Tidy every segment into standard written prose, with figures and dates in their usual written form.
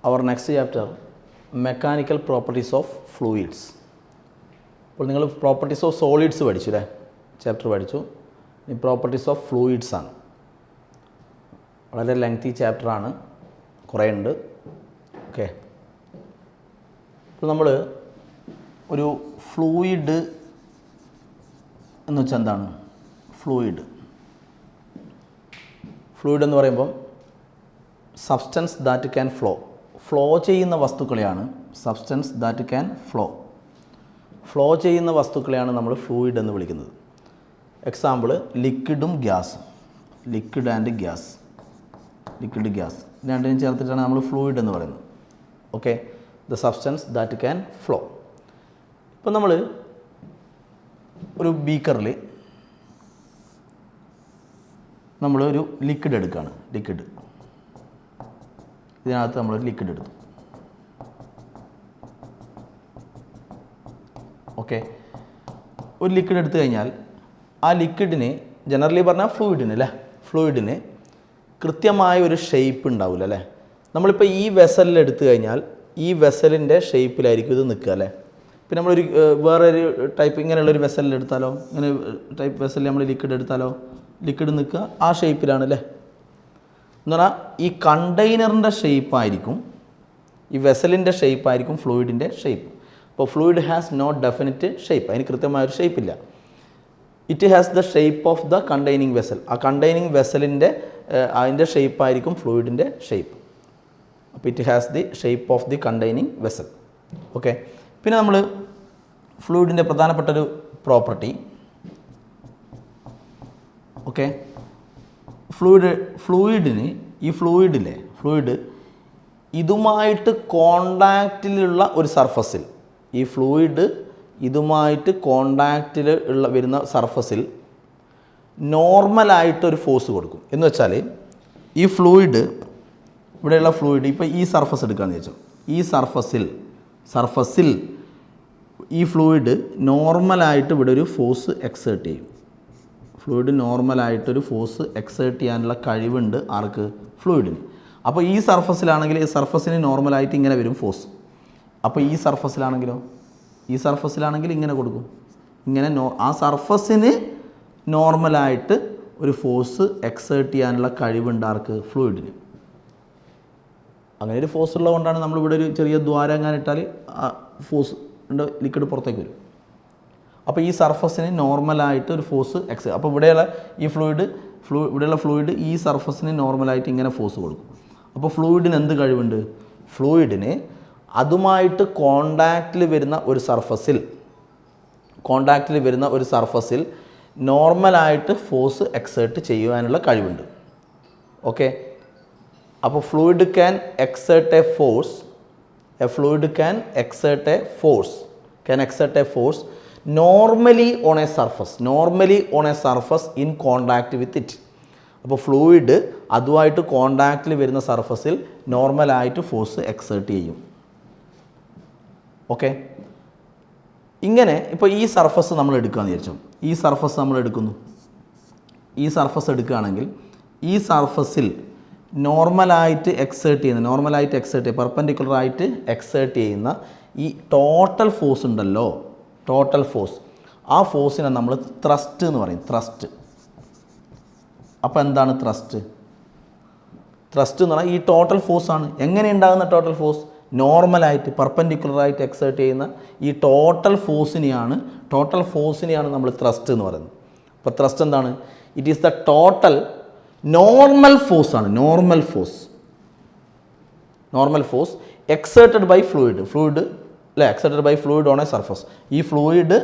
our next chapter, mechanical properties of fluids. അപ്പോൾ നിങ്ങൾ properties of solids പഠിച്ചു അല്ലേ, ചാപ്റ്റർ പഠിച്ചു. ഈ പ്രോപ്പർട്ടീസ് ഓഫ് ഫ്ലൂയിഡ്സ് ആണ്. വളരെ ലെങ്തി ചാപ്റ്ററാണ്, കുറേ ഉണ്ട്. ഓക്കെ, ഇപ്പോൾ നമ്മൾ ഒരു ഫ്ലൂയിഡ് എന്ന് വെച്ചാൽ എന്താണ്? ഫ്ലൂയിഡ് എന്ന് പറയുമ്പം സബ്സ്റ്റൻസ് ദാറ്റ് ക്യാൻ ഫ്ലോ ചെയ്യുന്ന വസ്തുക്കളെയാണ് സബ്സ്റ്റൻസ് ദാറ്റ് ക്യാൻ ഫ്ലോ ചെയ്യുന്ന വസ്തുക്കളെയാണ് നമ്മൾ ഫ്ലൂയിഡ് എന്ന് വിളിക്കുന്നത്. എക്സാമ്പിൾ ലിക്വിഡും ഗ്യാസും, liquid and gas, liquid gas രണ്ടിനും ചേർത്തിട്ടാണ് നമ്മൾ ഫ്ലൂയിഡ് എന്ന് പറയുന്നത്. Okay, the substance that can flow. ഇപ്പം നമ്മൾ ഒരു ബീക്കറിൽ നമ്മളൊരു ലിക്വിഡ് എടുക്കുകയാണ്. ഇതിനകത്ത് നമ്മളൊരു ലിക്വിഡ് എടുത്തു. ഓക്കെ, ഒരു ലിക്വിഡ് എടുത്തു കഴിഞ്ഞാൽ ആ ലിക്വിഡിന് ജനറലി പറഞ്ഞാൽ ഫ്ലൂയിഡിന് കൃത്യമായ ഒരു ഷേപ്പ് ഉണ്ടാവില്ല അല്ലേ. നമ്മളിപ്പോൾ ഈ വെസലിൽ എടുത്തു കഴിഞ്ഞാൽ ഈ വെസലിൻ്റെ ഷേപ്പിലായിരിക്കും ഇത് നിൽക്കുക അല്ലേ. പിന്നെ നമ്മളൊരു വേറൊരു ടൈപ്പ് ഇങ്ങനെയുള്ളൊരു വെസലിൽ എടുത്താലോ, ഇങ്ങനെ ടൈപ്പ് വെസലിൽ നമ്മൾ ലിക്വിഡ് എടുത്താലോ ലിക്വിഡ് നിൽക്കുക ആ ഷേപ്പിലാണ് അല്ലേ. എന്ന് പറഞ്ഞാൽ ഈ കണ്ടെയ്നറിൻ്റെ ഷേപ്പായിരിക്കും, ഈ വെസലിൻ്റെ ഷേപ്പായിരിക്കും ഫ്ലൂയിഡിൻ്റെ ഷേപ്പ്. അപ്പോൾ fluid has no definite shape, അതിന് കൃത്യമായൊരു ഷേപ്പില്ല. It has the shape of the containing vessel, ആ കണ്ടെയ്നിങ് വെസലിൻ്റെ അതിൻ്റെ ഷേപ്പായിരിക്കും ഫ്ലൂയിഡിൻ്റെ ഷേപ്പ്. അപ്പോൾ it has the shape of the containing vessel. Okay, പിന്നെ നമ്മൾ ഫ്ലൂയിഡിൻ്റെ പ്രധാനപ്പെട്ടൊരു പ്രോപ്പർട്ടി, ഓക്കെ, ഫ്ലൂയിഡ് ഇതുമായിട്ട് കോണ്ടാക്റ്റിലുള്ള ഒരു സർഫസിൽ, ഈ ഫ്ലൂയിഡ് ഇതുമായിട്ട് കോണ്ടാക്റ്റിൽ വരുന്ന സർഫസിൽ നോർമലായിട്ടൊരു ഫോഴ്സ് കൊടുക്കും. എന്ന് വെച്ചാൽ ഈ ഫ്ലൂയിഡ്, ഇവിടെയുള്ള ഫ്ലൂയിഡ് ഇപ്പോൾ ഈ സർഫസ് എടുക്കുകയെന്ന് വെച്ചോ, ഈ സർഫസിൽ ഈ ഫ്ലൂയിഡ് നോർമലായിട്ട് ഇവിടെ ഒരു ഫോഴ്സ് എക്സേർട്ട് ചെയ്യും. ഫ്ലൂയിഡ് നോർമലായിട്ടൊരു ഫോഴ്സ് എക്സേർട്ട് ചെയ്യാനുള്ള കഴിവുണ്ട് ആർക്ക്? ഫ്ലൂയിഡിന്. അപ്പോൾ ഈ സർഫസിലാണെങ്കിൽ ഈ സർഫസിന് നോർമലായിട്ട് ഇങ്ങനെ വരും ഫോഴ്സ്. അപ്പോൾ ഈ സർഫസിലാണെങ്കിൽ ഇങ്ങനെ കൊടുക്കും, ഇങ്ങനെ ആ സർഫസിന് നോർമലായിട്ട് ഒരു ഫോഴ്സ് എക്സേർട്ട് ചെയ്യാനുള്ള കഴിവുണ്ട് ആർക്ക്? ഫ്ലൂയിഡിന്. അങ്ങനെ ഒരു ഫോഴ്സ് ഉള്ളതുകൊണ്ടാണ് നമ്മളിവിടെ ഒരു ചെറിയ ദ്വാരം എങ്ങാനും ഇട്ടാൽ ആ ഫോഴ്സ് ലിക്വിഡ് പുറത്തേക്ക് വരും. അപ്പോൾ ഈ സർഫസിന് നോർമലായിട്ട് ഒരു ഫോഴ്സ് അപ്പോൾ ഇവിടെയുള്ള ഈ ഇവിടെയുള്ള ഫ്ലൂയിഡ് ഈ സർഫസിന് നോർമലായിട്ട് ഇങ്ങനെ ഫോഴ്സ് കൊടുക്കും. അപ്പോൾ ഫ്ലൂയിഡിന് എന്ത് കഴിവുണ്ട്? ഫ്ലൂയിഡിന് അതുമായിട്ട് കോണ്ടാക്റ്റിൽ വരുന്ന ഒരു സർഫസിൽ നോർമലായിട്ട് ഫോഴ്സ് എക്സേർട്ട് ചെയ്യുവാനുള്ള കഴിവുണ്ട്. ഓക്കെ, അപ്പോൾ fluid can exert A force normally on a surface in contact with it. അപ്പോൾ ഫ്ലൂയിഡ് അതുമായിട്ട് കോണ്ടാക്റ്റിൽ വരുന്ന സർഫസിൽ നോർമലായിട്ട് ഫോഴ്സ് എക്സേർട്ട് ചെയ്യും. ഓക്കെ, ഇങ്ങനെ ഇപ്പോൾ ഈ സർഫസ് നമ്മൾ എടുക്കുകയെന്ന് വിചാരിച്ചോ, ഈ സർഫസ് നമ്മൾ എടുക്കുന്നു. ഈ സർഫസ് എടുക്കുകയാണെങ്കിൽ ഈ സർഫസിൽ നോർമലായിട്ട് എക്സേർട്ട് ചെയ്യുന്ന പെർപെൻഡിക്കുലറായിട്ട് എക്സേർട്ട് ചെയ്യുന്ന ഈ ടോട്ടൽ ഫോഴ്സ് ഉണ്ടല്ലോ, ആ ഫോഴ്സിനെ നമ്മൾ ത്രസ്റ്റ് എന്ന് പറയും. അപ്പോൾ എന്താണ് ത്രസ്റ്റ് എന്ന് പറഞ്ഞാൽ ഈ ടോട്ടൽ ഫോഴ്സാണ്. എങ്ങനെ ഉണ്ടാകുന്ന ടോട്ടൽ ഫോഴ്സ്? നോർമലായിട്ട് പെർപെൻഡിക്കുലറായിട്ട് എക്സേർട്ട് ചെയ്യുന്ന ഈ ടോട്ടൽ ഫോഴ്സിനെയാണ് നമ്മൾ ത്രസ്റ്റ് എന്ന് പറയുന്നത്. അപ്പോൾ ത്രസ്റ്റ് എന്താണ്? It is the total normal ഫോഴ്സാണ്. Normal force exerted by fluid അല്ലേ, exerted by fluid on a surface. ഈ ഫ്ലൂയിഡ്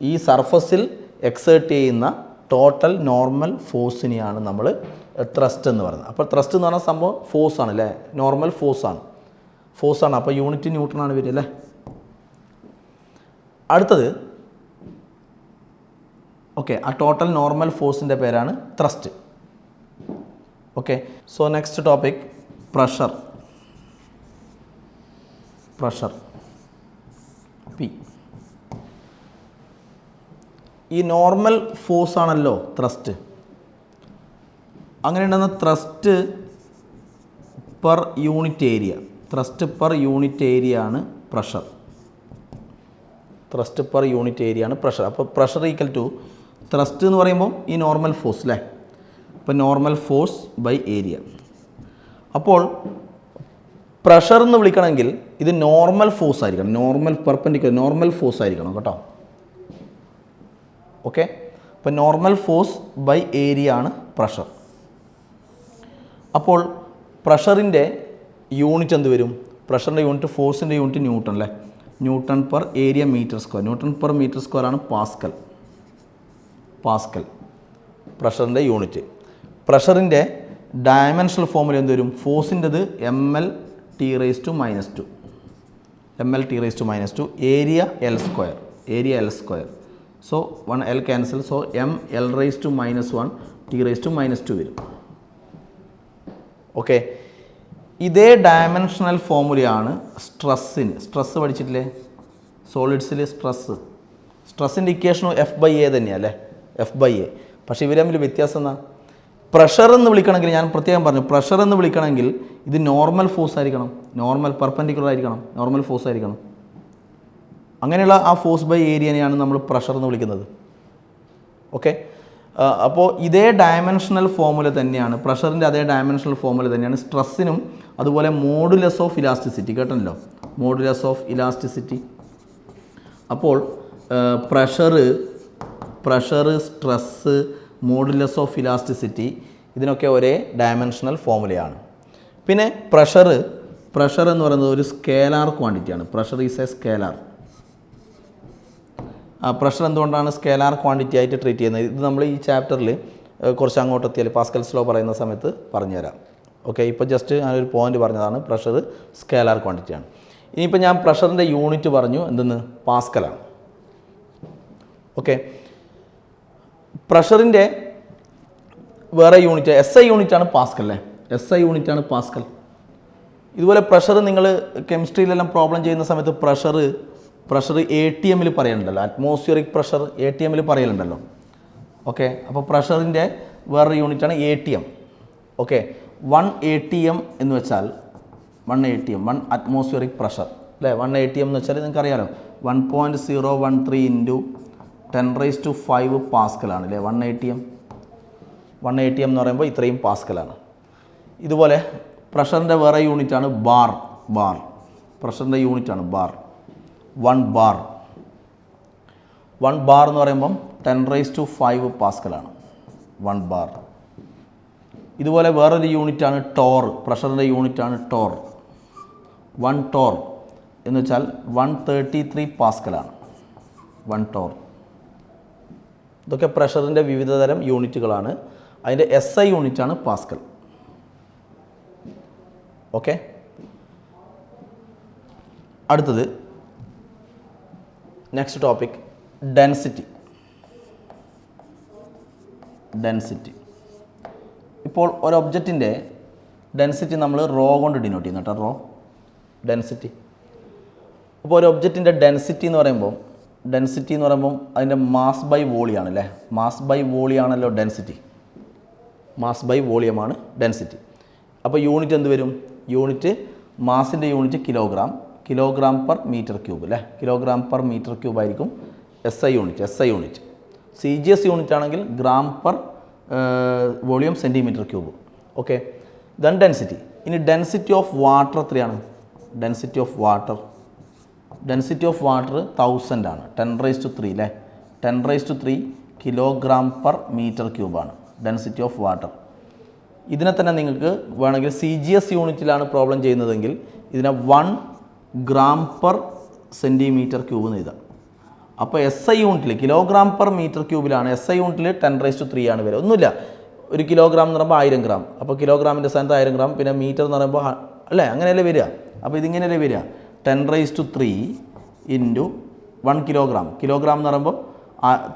ഈ സർഫസിൽ എക്സേർട്ട് ചെയ്യുന്ന ടോട്ടൽ നോർമൽ ഫോഴ്സിനെയാണ് നമ്മൾ ത്രസ്റ്റ് എന്ന് പറയുന്നത്. അപ്പോൾ ത്രസ്റ്റ് എന്ന് പറഞ്ഞ സംഭവം ഫോഴ്സാണ് അല്ലേ, നോർമൽ ഫോഴ്സാണ്. അപ്പോൾ യൂണിറ്റ് ന്യൂട്ടനാണ് വരിക അല്ലേ. അടുത്തത് ഓക്കെ, ആ ടോട്ടൽ നോർമൽ ഫോഴ്സിൻ്റെ പേരാണ് thrust. Okay, so next topic pressure. P. ഈ നോർമൽ ഫോഴ്സ് ആണല്ലോ ത്രസ്റ്റ്. അങ്ങനെ ഉണ്ടെന്ന thrust per unit area. Thrust per unit area ആണ് pressure. Thrust per unit area ആണ് പ്രഷർ. അപ്പോൾ പ്രഷർ ഈക്വൽ ടു ത്രസ്റ്റ് എന്ന് പറയുമ്പോൾ ഈ നോർമൽ ഫോഴ്സ് അല്ലേ. അപ്പോൾ നോർമൽ ഫോഴ്സ് ബൈ ഏരിയ. അപ്പോൾ പ്രഷർ എന്ന് വിളിക്കണമെങ്കിൽ ഇത് നോർമൽ ഫോഴ്സ് ആയിരിക്കണം, നോർമൽ പെർപെൻഡിക്കുലർ നോർമൽ ഫോഴ്സ് ആയിരിക്കണം കേട്ടോ. ഓക്കെ, അപ്പോൾ നോർമൽ ഫോഴ്സ് ബൈ ഏരിയ ആണ് പ്രഷർ. അപ്പോൾ പ്രഷറിൻ്റെ യൂണിറ്റ് എന്ത് വരും? പ്രഷറിൻ്റെ യൂണിറ്റ്, ഫോഴ്സിൻ്റെ യൂണിറ്റ് ന്യൂട്ടൺ അല്ലേ. Newton per area metre square. Newton per metre square ആണ് പാസ്കൽ. പാസ്കൽ പ്രഷറിൻ്റെ യൂണിറ്റ്. പ്രഷറിൻ്റെ ഡയമെൻഷണൽ ഫോമുല എന്ത് വരും? ഫോഴ്സിൻ്റെത് ml(T)⁻². ml(T)⁻². Area L square. Area L square. So 1 L cancel. So ml(1) T)⁻² വരും. Okay, ഇതേ dimensional ഫോമുലയാണ് സ്ട്രെസ്സിന്. Stress പഠിച്ചിട്ടില്ലേ? സോളിഡ്സിൽ സ്ട്രെസ്സിൻ്റെ ഇക്വേഷനും F/A തന്നെയാണ് അല്ലേ, F/A. പക്ഷേ ഇവർ തമ്മിൽ വ്യത്യാസം എന്നാ? പ്രഷർ എന്ന് വിളിക്കണമെങ്കിൽ ഞാൻ പ്രത്യേകം പറഞ്ഞു, പ്രഷർ എന്ന് വിളിക്കണമെങ്കിൽ ഇത് നോർമൽ ഫോഴ്സ് ആയിരിക്കണം, നോർമൽ പെർപെൻഡിക്കുലർ ആയിരിക്കണം, നോർമൽ ഫോഴ്സ് ആയിരിക്കണം. അങ്ങനെയുള്ള ആ ഫോഴ്സ് ബൈ ഏരിയനെയാണ് നമ്മൾ പ്രഷർ എന്ന് വിളിക്കുന്നത്. ഓക്കെ, അപ്പോൾ ഇതേ ഡയമെൻഷണൽ ഫോമുല തന്നെയാണ് പ്രഷറിൻ്റെ, അതേ ഡയമെൻഷണൽ ഫോമുല തന്നെയാണ് സ്ട്രെസ്സിനും. അതുപോലെ മോഡുലസ് ഓഫ് ഇലാസ്റ്റിസിറ്റി കേട്ടല്ലോ, മോഡുലസ് ഓഫ് ഇലാസ്റ്റിസിറ്റി. അപ്പോൾ pressure, stress, modulus of elasticity ഇതിനൊക്കെ ഒരേ ഡയമെൻഷണൽ ഫോമുലയാണ്. പിന്നെ പ്രഷർ എന്ന് പറയുന്നത് ഒരു സ്കേലാർ ക്വാണ്ടിറ്റിയാണ്. Pressure is a scalar. Pressure എന്തുകൊണ്ടാണ് സ്കേലാർ ക്വാണ്ടിറ്റി ആയിട്ട് ട്രീറ്റ് ചെയ്യുന്നത്? ഇത് നമ്മൾ ഈ ചാപ്റ്ററിൽ കുറച്ച് അങ്ങോട്ടെത്തിയാൽ പാസ്കൽസ് ലോ പറയുന്ന സമയത്ത് പറഞ്ഞുതരാം. ഓക്കെ, ഇപ്പോൾ ജസ്റ്റ് ഞാനൊരു പോയിന്റ് പറഞ്ഞതാണ്, പ്രഷർ സ്കേലാർ ക്വാണ്ടിറ്റിയാണ്. ഇനിയിപ്പോൾ ഞാൻ പ്രഷറിൻ്റെ യൂണിറ്റ് പറഞ്ഞു, എന്തെന്ന്? പാസ്കലാണ്. ഓക്കെ, പ്രഷറിൻ്റെ വേറെ യൂണിറ്റ് SI യൂണിറ്റാണ് പാസ്കൽ അല്ലേ. SI യൂണിറ്റാണ് പാസ്കൽ. ഇതുപോലെ പ്രഷർ നിങ്ങൾ കെമിസ്ട്രിയിലെല്ലാം പ്രോബ്ലം ചെയ്യുന്ന സമയത്ത് പ്രഷർ ATM പറയുന്നുണ്ടല്ലോ, അറ്റ്മോസ്ഫിയറിക് പ്രഷർ ATM പറയലുണ്ടല്ലോ. ഓക്കെ, അപ്പോൾ പ്രഷറിൻ്റെ വേറൊരു യൂണിറ്റാണ് ATM. ഓക്കെ, 1 ATM എന്ന് വെച്ചാൽ 1 അറ്റ്മോസ്ഫിയറിക് പ്രഷർ അല്ലേ. 1 ATM എന്ന് വെച്ചാൽ നിങ്ങൾക്കറിയാലോ 1.013 × 10⁵ പാസ്കലാണ് അല്ലേ 1 ATM. 1 ATM എന്ന് പറയുമ്പോൾ ഇത്രയും പാസ്കലാണ്. ഇതുപോലെ പ്രഷറിൻ്റെ വേറെ യൂണിറ്റാണ് ബാർ. പ്രഷറിൻ്റെ യൂണിറ്റാണ് ബാർ. 1 ബാർ എന്ന് പറയുമ്പം 10⁵ പാസ്കലാണ് 1 ബാർ. ഇതുപോലെ വേറൊരു യൂണിറ്റാണ് ടോർ. പ്രഷറിൻ്റെ യൂണിറ്റാണ് ടോർ. 1 ടോർ എന്ന് വെച്ചാൽ 133 പാസ്കലാണ് 1 ടോർ. ഇതൊക്കെ പ്രഷറിൻ്റെ വിവിധതരം യൂണിറ്റുകളാണ്. അതിൻ്റെ SI യൂണിറ്റാണ് പാസ്കൽ. ഓക്കെ, അടുത്തത് നെക്സ്റ്റ് ടോപ്പിക് ഡെൻസിറ്റി. ഇപ്പോൾ ഒരു ഒബ്ജക്റ്റിൻ്റെ ഡെൻസിറ്റി നമ്മൾ റോ കൊണ്ട് ഡിനോട്ട് ചെയ്യുന്നു കേട്ടോ, റോ ഡെൻസിറ്റി. അപ്പോൾ ഒരു ഒബ്ജക്റ്റിൻ്റെ ഡെൻസിറ്റി എന്ന് പറയുമ്പോൾ അതിൻ്റെ മാസ് ബൈ വോളിയാണ് അല്ലേ. മാസ് ബൈ വോളിയാണല്ലോ ഡെൻസിറ്റി. മാസ് ബൈ വോളിയമാണ് ഡെൻസിറ്റി. അപ്പോൾ യൂണിറ്റ് എന്ത് വരും? യൂണിറ്റ് മാസിൻ്റെ unit kilogram per metre cube അല്ലേ. കിലോഗ്രാം പെർ മീറ്റർ ക്യൂബ് ആയിരിക്കും SI യൂണിറ്റ്. CGS യൂണിറ്റ് ആണെങ്കിൽ gram per volume centimetre cube. Okay, then density. ഇനി ഡെൻസിറ്റി ഓഫ് വാട്ടർ എത്രയാണ്? ഡെൻസിറ്റി ഓഫ് വാട്ടർ 1000 ആണ്. 10⁻³ അല്ലേ. 10⁻³ കിലോഗ്രാം പെർ മീറ്റർ ക്യൂബാണ് density of water. ഇതിനെ തന്നെ നിങ്ങൾക്ക് വേണമെങ്കിൽ CGS യൂണിറ്റിലാണ് പ്രോബ്ലം ചെയ്യുന്നതെങ്കിൽ ഇതിനെ 1 ഗ്രാം പെർ സെൻറ്റിമീറ്റർ ക്യൂബ് എന്ന് എഴുതാം. അപ്പോൾ SI യൂണിറ്റിൽ കിലോഗ്രാം പെർ മീറ്റർ ക്യൂബിലാണ്. SI യൂണിറ്റിൽ 10⁻³ ആണ് വരിക. ഒന്നുമില്ല, 1 കിലോഗ്രാം എന്ന് പറയുമ്പോൾ 1000 ഗ്രാം. അപ്പോൾ കിലോഗ്രാമിൻ്റെ സ്ഥാനത്ത് 1000 ഗ്രാം, പിന്നെ മീറ്റർ എന്ന് പറയുമ്പോൾ അല്ലേ, അങ്ങനെയല്ലേ വരിക. അപ്പോൾ ഇതിങ്ങനെയല്ലേ വരിക, 10⁻³ × 1 കിലോഗ്രാം. കിലോഗ്രാം എന്ന് പറയുമ്പോൾ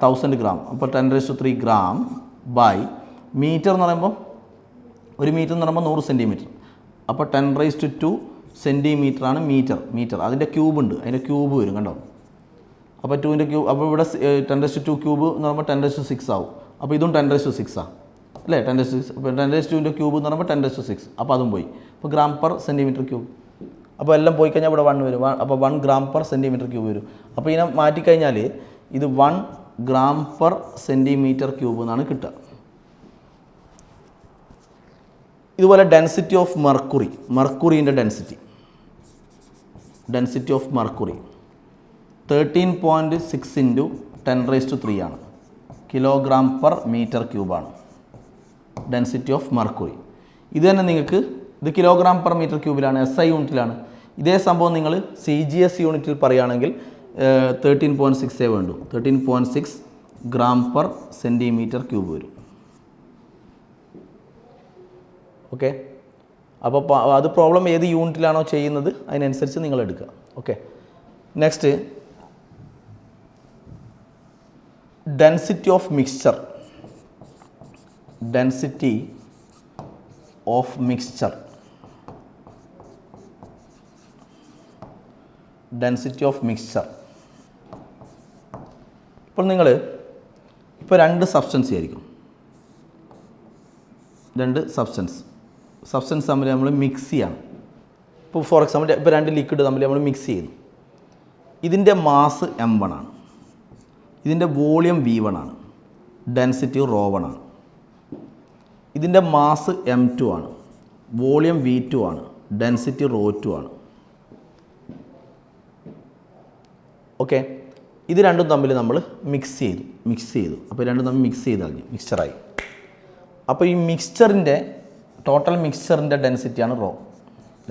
1000 ഗ്രാം. അപ്പോൾ 10⁻³ ഗ്രാം ബൈ മീറ്റർ എന്ന് പറയുമ്പോൾ 1 മീറ്റർ എന്ന് പറയുമ്പോൾ 100 സെൻറ്റിമീറ്റർ. അപ്പോൾ 10⁻² സെൻറ്റിമീറ്ററാണ് മീറ്റർ. അതിൻ്റെ ക്യൂബ് ഉണ്ട്, അതിൻ്റെ ക്യൂബ് വരും കണ്ടോ. അപ്പോൾ 2ൻ്റെ ക്യൂബ്. അപ്പോൾ ഇവിടെ 10⁻² ക്യൂബ് എന്ന് പറയുമ്പോൾ 10⁻6 ആവും. അപ്പോൾ ഇതും 10⁻6 ആണ് അല്ലേ. 10⁻6. അപ്പോൾ 10⁻²ൻ്റെ ക്യൂബ് എന്ന് പറയുമ്പോൾ 10⁻6. അപ്പോൾ അതും പോയി. അപ്പോൾ ഗ്രാം പെർ സെൻറ്റിമീറ്റർ ക്യൂബ്. അപ്പോൾ എല്ലാം പോയി കഴിഞ്ഞാൽ ഇവിടെ 1 വരും. അപ്പോൾ 1 gram per centimeter cube വരും. അപ്പോൾ ഇതിനെ മാറ്റിക്കഴിഞ്ഞാൽ ഇത് 1 gram per centimeter cube എന്നാണ് കിട്ടുക. ഇതുപോലെ ഡെൻസിറ്റി ഓഫ് മെർക്കുറി, മെർക്കുറിൻ്റെ ഡെൻസിറ്റി ഓഫ് മെർക്കുറി 13.6 × 10⁻³ ആണ്. കിലോഗ്രാം പെർ മീറ്റർ ക്യൂബാണ് ഡെൻസിറ്റി ഓഫ് മെർക്കുറി. ഇത് തന്നെ നിങ്ങൾക്ക് ഇത് കിലോഗ്രാം പെർ മീറ്റർ ക്യൂബിലാണ്, SI യൂണിറ്റിലാണ്. ഇതേ സംഭവം നിങ്ങൾ CGS യൂണിറ്റിൽ പറയുകയാണെങ്കിൽ 13.6 വേണ്ടു. 13.6 gram per centimeter cube വരും. ഓക്കെ, അപ്പോൾ അത് പ്രോബ്ലം ഏത് യൂണിറ്റിലാണോ ചെയ്യുന്നത് അതിനനുസരിച്ച് നിങ്ങൾ എടുക്കുക. Okay, next density of mixture. Density of mixture, density of mixture. ഇപ്പോൾ നിങ്ങൾ ഇപ്പോൾ 2 സബ്സ്റ്റൻസ് ആയിരിക്കും, 2 സബ്സ്റ്റൻസ് തമ്മിൽ നമ്മൾ മിക്സ് ചെയ്യണം. ഇപ്പോൾ ഫോർ എക്സാമ്പിൾ ഇപ്പോൾ 2 ലിക്വിഡ് തമ്മിൽ നമ്മൾ മിക്സ് ചെയ്യുന്നു. ഇതിൻ്റെ മാസ് m1 ആണ്, ഇതിൻ്റെ വോളിയം v1 ആണ്, ഡെൻസിറ്റി ρ1 ആണ്. ഇതിൻ്റെ മാസ് m2 ആണ്, വോളിയം v2 ആണ്, ഡെൻസിറ്റി ρ2 ആണ്. ഓക്കെ, ഇത് രണ്ടും തമ്മിൽ നമ്മൾ മിക്സ് ചെയ്തു. അപ്പോൾ രണ്ടും തമ്മിൽ മിക്സ് ചെയ്ത് കളഞ്ഞു, മിക്സ്ചറായി. അപ്പോൾ ഈ മിക്സ്ചറിൻ്റെ ടോട്ടൽ മിക്സ്ചറിൻ്റെ ഡെൻസിറ്റിയാണ് ρ.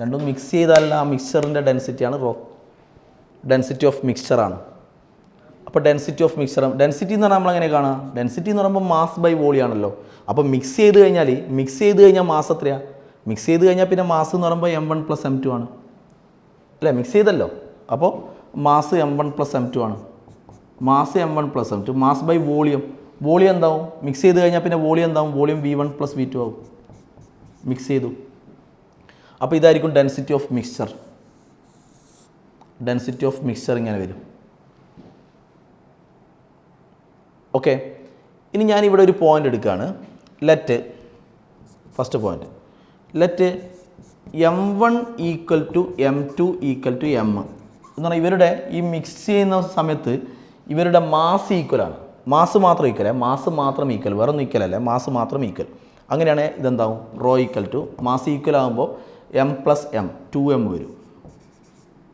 രണ്ടും മിക്സ് ചെയ്താലുള്ള ആ മിക്സ്ചറിൻ്റെ ഡെൻസിറ്റിയാണ് ρ, ഡെൻസിറ്റി ഓഫ് മിക്സ്ചറാണ്. അപ്പോൾ ഡെൻസിറ്റി ഓഫ് മിക്സ്ചർ, ഡെൻസിറ്റി എന്ന് പറഞ്ഞാൽ നമ്മൾ എങ്ങനെ കാണാം? ഡെൻസിറ്റി എന്ന് പറയുമ്പോൾ മാസ് ബൈ വോളിയം ആണല്ലോ. അപ്പോൾ മിക്സ് ചെയ്ത് കഴിഞ്ഞാൽ മാസ് എത്രയാണ്? മിക്സ് ചെയ്ത് കഴിഞ്ഞാൽ പിന്നെ മാസ് എന്ന് പറയുമ്പോൾ m1 + m2 ആണ് അല്ലേ? മിക്സ് ചെയ്തല്ലോ, അപ്പോൾ മാസ് m1 + m2 ആണ്. Mass m1 + m2, mass by volume. Volume എന്താവും? മിക്സ് ചെയ്ത് കഴിഞ്ഞാൽ പിന്നെ വോളിയം എന്താവും? വോളിയം v1 + v2 ആവും. മിക്സ് ചെയ്തു. അപ്പോൾ ഇതായിരിക്കും density of mixture. Density of mixture ഇങ്ങനെ വരും. ഓക്കെ, ഇനി ഞാനിവിടെ ഒരു പോയിൻ്റ് എടുക്കുകയാണ്. First point let m1 = m2 = m എന്ന് പറഞ്ഞാൽ ഇവരുടെ ഈ മിക്സ് ചെയ്യുന്ന സമയത്ത് ഇവരുടെ മാസ് ഈക്വലാണ്. മാസ് മാത്രം ഈക്വൽ, വേറെ ഒന്നും ഈക്വൽ അല്ല, മാസ് മാത്രം ഈക്വൽ. അങ്ങനെയാണ് ഇതെന്താവും? ρ മാസ് ഈക്വൽ ആകുമ്പോൾ m + m 2m വരും,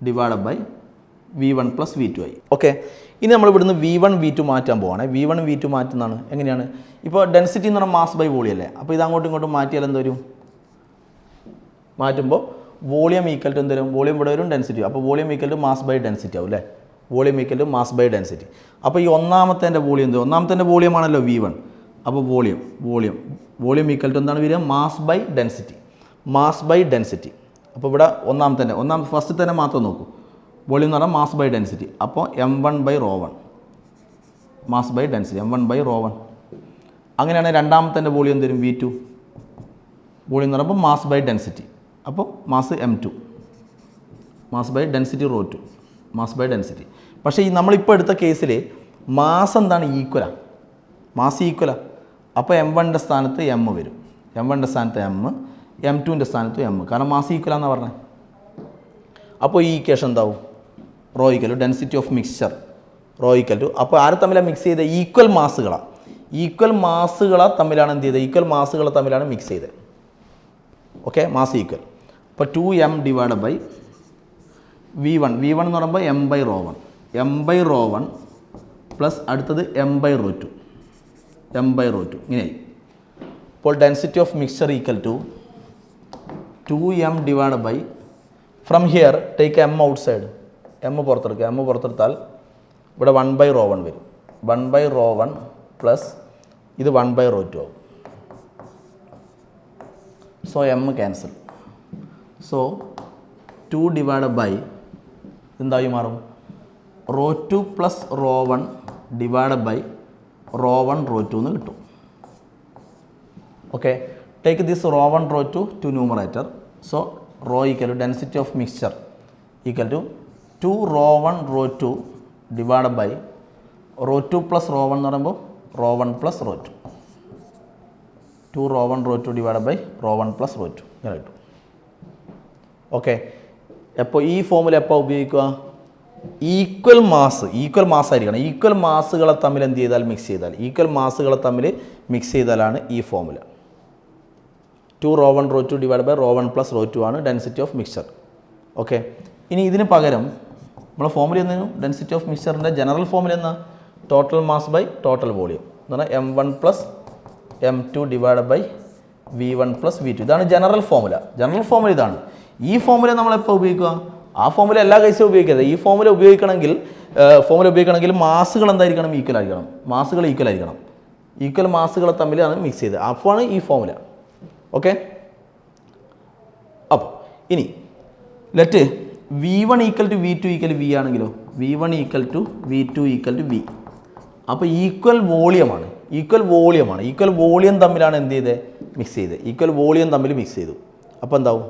ഡിവൈഡഡ് ബൈ v1 + v2 ആയി. ഓക്കെ, ഇനി നമ്മൾ ഇവിടുന്ന് v1 v2 മാറ്റാൻ പോവാണ്. v1 v2 മാറ്റുന്നതാണ് എങ്ങനെയാണ്? ഇപ്പോൾ ഡെൻസിറ്റി എന്ന് പറഞ്ഞാൽ മാസ് ബൈ വോളിയം അല്ലേ? അപ്പോൾ ഇത് അങ്ങോട്ടും ഇങ്ങോട്ടും മാറ്റിയാൽ എന്ത് വരും? മാറ്റുമ്പോൾ വോളിയം ഈക്വൽ ടു എന്ത് വരും? വോളിയം ഇവിടെ വരും, ഡെൻസിറ്റി. അപ്പോൾ volume equal to mass by density ആവും അല്ലേ? Volume equal to mass by density. അപ്പോൾ ഈ ഒന്നാമത്തെ വോളിയം എന്ത്? ഒന്നാമത്തെ വോളിയം ആണല്ലോ v1. അപ്പോൾ വോളിയം ഈക്വൽ ടു എന്താണ് വരിക? Mass by density. അപ്പോൾ ഇവിടെ ഫസ്റ്റ് തന്നെ മാത്രം നോക്കൂ. വോളിയം എന്ന് പറഞ്ഞാൽ മാസ് ബൈ ഡെൻസിറ്റി. അപ്പോൾ m1/ρ1 mass by density, m1/ρ1. അങ്ങനെയാണ് രണ്ടാമത്തെ വോളിയം എന്ത് വരും? v2. വോളിയം എന്ന് പറയുമ്പോൾ മാസ് ബൈ ഡെൻസിറ്റി. അപ്പോൾ mass m2, mass by density ρ2, mass by density. പക്ഷേ ഈ നമ്മളിപ്പോൾ എടുത്ത കേസിൽ മാസ് എന്താണ്? മാസ് ഈക്വലാണ്. അപ്പോൾ m1ൻ്റെ സ്ഥാനത്ത് m വരും, m1ൻ്റെ സ്ഥാനത്ത് m, m2ൻ്റെ സ്ഥാനത്ത് m, കാരണം മാസ് ഈക്വലാണെന്നാണ് പറഞ്ഞത്. അപ്പോൾ ഈ ഇക്വേഷൻ എന്താവും? ρ ഡെൻസിറ്റി ഓഫ് മിക്സ്ചർ ρ അപ്പോൾ ആരെ തമ്മിലാണ് മിക്സ് ചെയ്തത്? ഈക്വൽ മാസുകളെ തമ്മിലാണ് എന്ത് ചെയ്തത്? ഈക്വൽ മാസുകളെ തമ്മിലാണ് മിക്സ് ചെയ്തത്. Okay, mass equal. അപ്പോൾ 2m ഡിവൈഡഡ് ബൈ v1 എന്ന് പറയുമ്പോൾ m/ρ1 പ്ലസ് അടുത്തത് m/ρ2 ഇങ്ങനെയായി. അപ്പോൾ density of mixture equal to 2m divided by, from here take m outside, m പുറത്തെടുത്താൽ ഇവിടെ 1/ρ1 വരും. 1/ρ1 പ്ലസ് ഇത് 1/ρ2 ആവും. So m cancel. So 2 divided by എന്തായി മാറും? ρ2 + ρ1 ഡിവൈഡഡ് ബൈ ρ1 ρ2 എന്ന് കിട്ടും. Okay, take this ρ1 ρ2 to numerator. So ρ density of mixture equal to 2ρ1 ρ2 divided by ρ2 + ρ1 എന്ന് പറയുമ്പോൾ ρ1 + ρ2. 2ρ1 ρ2 ഡിവൈഡഡ് ബൈ ρ1 + ρ2 ഇങ്ങനെ കിട്ടും. ഓക്കെ, എപ്പോൾ ഈ ഫോമുല എപ്പോൾ ഉപയോഗിക്കുക? ഈക്വൽ മാസ് ആയിരിക്കണം. ഈക്വൽ മാസുകളെ തമ്മിൽ എന്ത് ചെയ്താൽ മിക്സ് ചെയ്താൽ, ഈക്വൽ മാസുകളെ തമ്മിൽ മിക്സ് ചെയ്താലാണ് ഈ ഫോമുല. 2 ρ 1 ρ 2 ഡിവൈഡ് ബൈ ρ 1 പ്ലസ് ρ 2 ആണ് ഡെൻസിറ്റി ഓഫ് മിക്സ്ചർ. ഓക്കെ, ഇനി ഇതിന് പകരം നമ്മളെ ഫോമുല എന്തെങ്കിലും ഡെൻസിറ്റി ഓഫ് മിക്സ്ചറിൻ്റെ ജനറൽ ഫോമുല എന്നാ total mass by total volume എന്ന് പറഞ്ഞാൽ M1 plus M2 divide by V1 plus V2. ഇതാണ് ജനറൽ ഫോമുല. ഇതാണ്. ഈ ഫോമുല നമ്മളെപ്പോൾ ഉപയോഗിക്കുക? ആ ഫോമുല എല്ലാ കേസിലും ഉപയോഗിക്കരുത്. ഈ ഫോമുല ഉപയോഗിക്കണമെങ്കിൽ മാസുകൾ എന്തായിരിക്കണം? ഈക്വൽ ആയിരിക്കണം. മാസുകൾ ഈക്വൽ ആയിരിക്കണം. ഈക്വൽ മാസുകളെ തമ്മിലാണ് മിക്സ് ചെയ്തത്. അപ്പോഴാണ് ഈ ഫോമുല. ഓക്കെ, അപ്പോൾ ഇനി let V1 equal to V2 equal V ആണെങ്കിലോ V1 equal to V2 equal to V. അപ്പോൾ ഈക്വൽ വോളിയമാണ്. ഈക്വൽ വോളിയം തമ്മിലാണ് എന്ത് ചെയ്തത്? മിക്സ് ചെയ്തത്. ഈക്വൽ വോളിയം തമ്മിൽ മിക്സ് ചെയ്തു. അപ്പോൾ എന്താവും?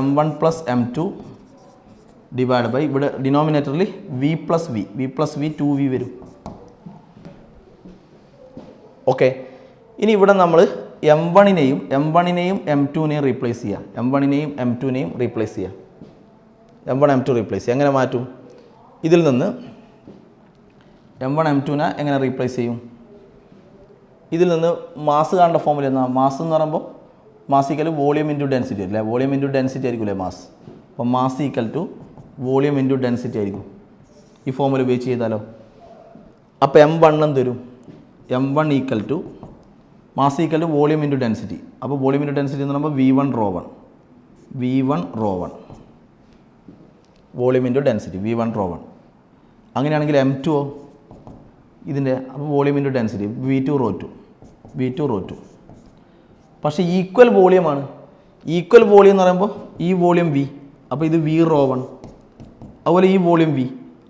M1 plus M2 divide by ഇവിടെ ഡിനോമിനേറ്ററിൽ V പ്ലസ് V 2V വരും. ഓക്കെ, ഇനി ഇവിടെ നമ്മൾ M1നെയും M2നെയും റീപ്ലേസ് ചെയ്യുക. M1 റീപ്ലേസ് ചെയ്യുക. M1 M2 റീപ്ലേസ് ചെയ്യുക. എങ്ങനെ മാറ്റും? ഇതിൽ നിന്ന് M1 M2നെ എങ്ങനെ റീപ്ലേസ് ചെയ്യും? ഇതിൽ നിന്ന് മാസ് കാണേണ്ട ഫോമുല എന്നാ? മാസ് എന്ന് പറയുമ്പോൾ mass equal volume into density അല്ലേ? വോളിയം ഇൻറ്റു ഡെൻസിറ്റി ആയിരിക്കുമല്ലേ മാസ്? അപ്പോൾ mass equal to volume into density ആയിരിക്കും. ഈ ഫോമുല ഉപയോഗിച്ച് ചെയ്താലോ? അപ്പോൾ M1 എന്ത് വരും? M1 equal to mass equal to volume into density. അപ്പോൾ വോളിയം ഇൻറ്റു ഡെൻസിറ്റി എന്ന് പറയുമ്പോൾ V1 ρ 1 volume into density V1 ρ 1. അങ്ങനെയാണെങ്കിൽ M2 ഇതിൻ്റെ അപ്പോൾ വോളിയം ഇൻറ്റു ഡെൻസിറ്റി V2 ρ 2. പക്ഷേ ഈക്വൽ വോളിയമാണ്. ഈക്വൽ വോളിയം എന്ന് പറയുമ്പോൾ ഈ വോളിയം V, അപ്പോൾ ഇത് V ρ 1. അതുപോലെ ഈ വോളിയം V,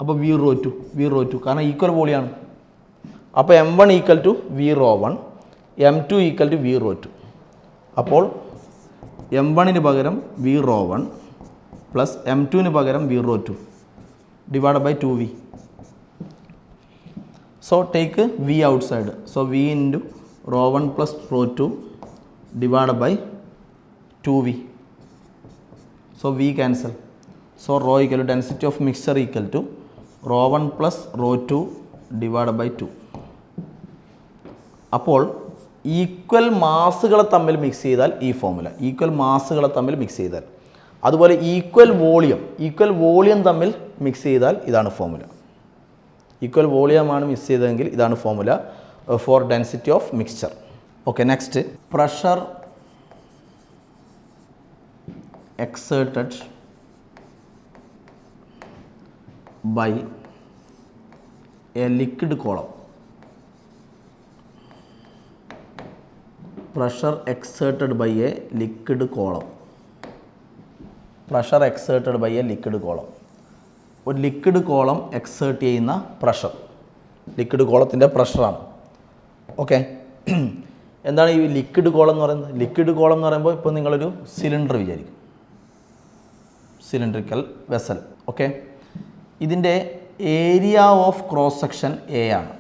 അപ്പോൾ V ρ 2 കാരണം ഈക്വൽ വോളിയമാണ്. അപ്പോൾ M1 equal to V ρ 1, M2 equal to V ρ 2. അപ്പോൾ M1ന് പകരം V ρ 1 പ്ലസ് M2ന് പകരം V ρ 2 divide by 2V. So take V outside. So V into ρ 1 plus ρ 2 divided by 2V. So V cancel. So ρ equal to density of mixture equal to ρ 1 plus ρ 2 divided by 2. അപ്പോൾ equal മാസുകളെ തമ്മിൽ mix ചെയ്താൽ ഈ formula. അതുപോലെ equal volume തമ്മിൽ mix ചെയ്താൽ ഇതാണ് formula. Equal വോളിയമാണ് mix ചെയ്തതെങ്കിൽ ഇതാണ് formula for density of mixture. Okay, next pressure exerted by a liquid column. Pressure exerted by a liquid column. ഒരു ലിക്വിഡ് കോളം എക്സേർട്ട് ചെയ്യുന്ന പ്രഷർ, ലിക്വിഡ് കോളത്തിൻ്റെ പ്രഷറാണ്. ഓക്കെ, എന്താണ് ഈ ലിക്വിഡ് കോളം എന്ന് പറയുന്നത്? ലിക്വിഡ് കോളം എന്ന് പറയുമ്പോൾ ഇപ്പോൾ നിങ്ങളൊരു സിലിണ്ടർ വിചാരിക്കും, സിലിണ്ടറിക്കൽ വെസൽ. ഓക്കെ, ഇതിൻ്റെ area of cross section A ആണ്.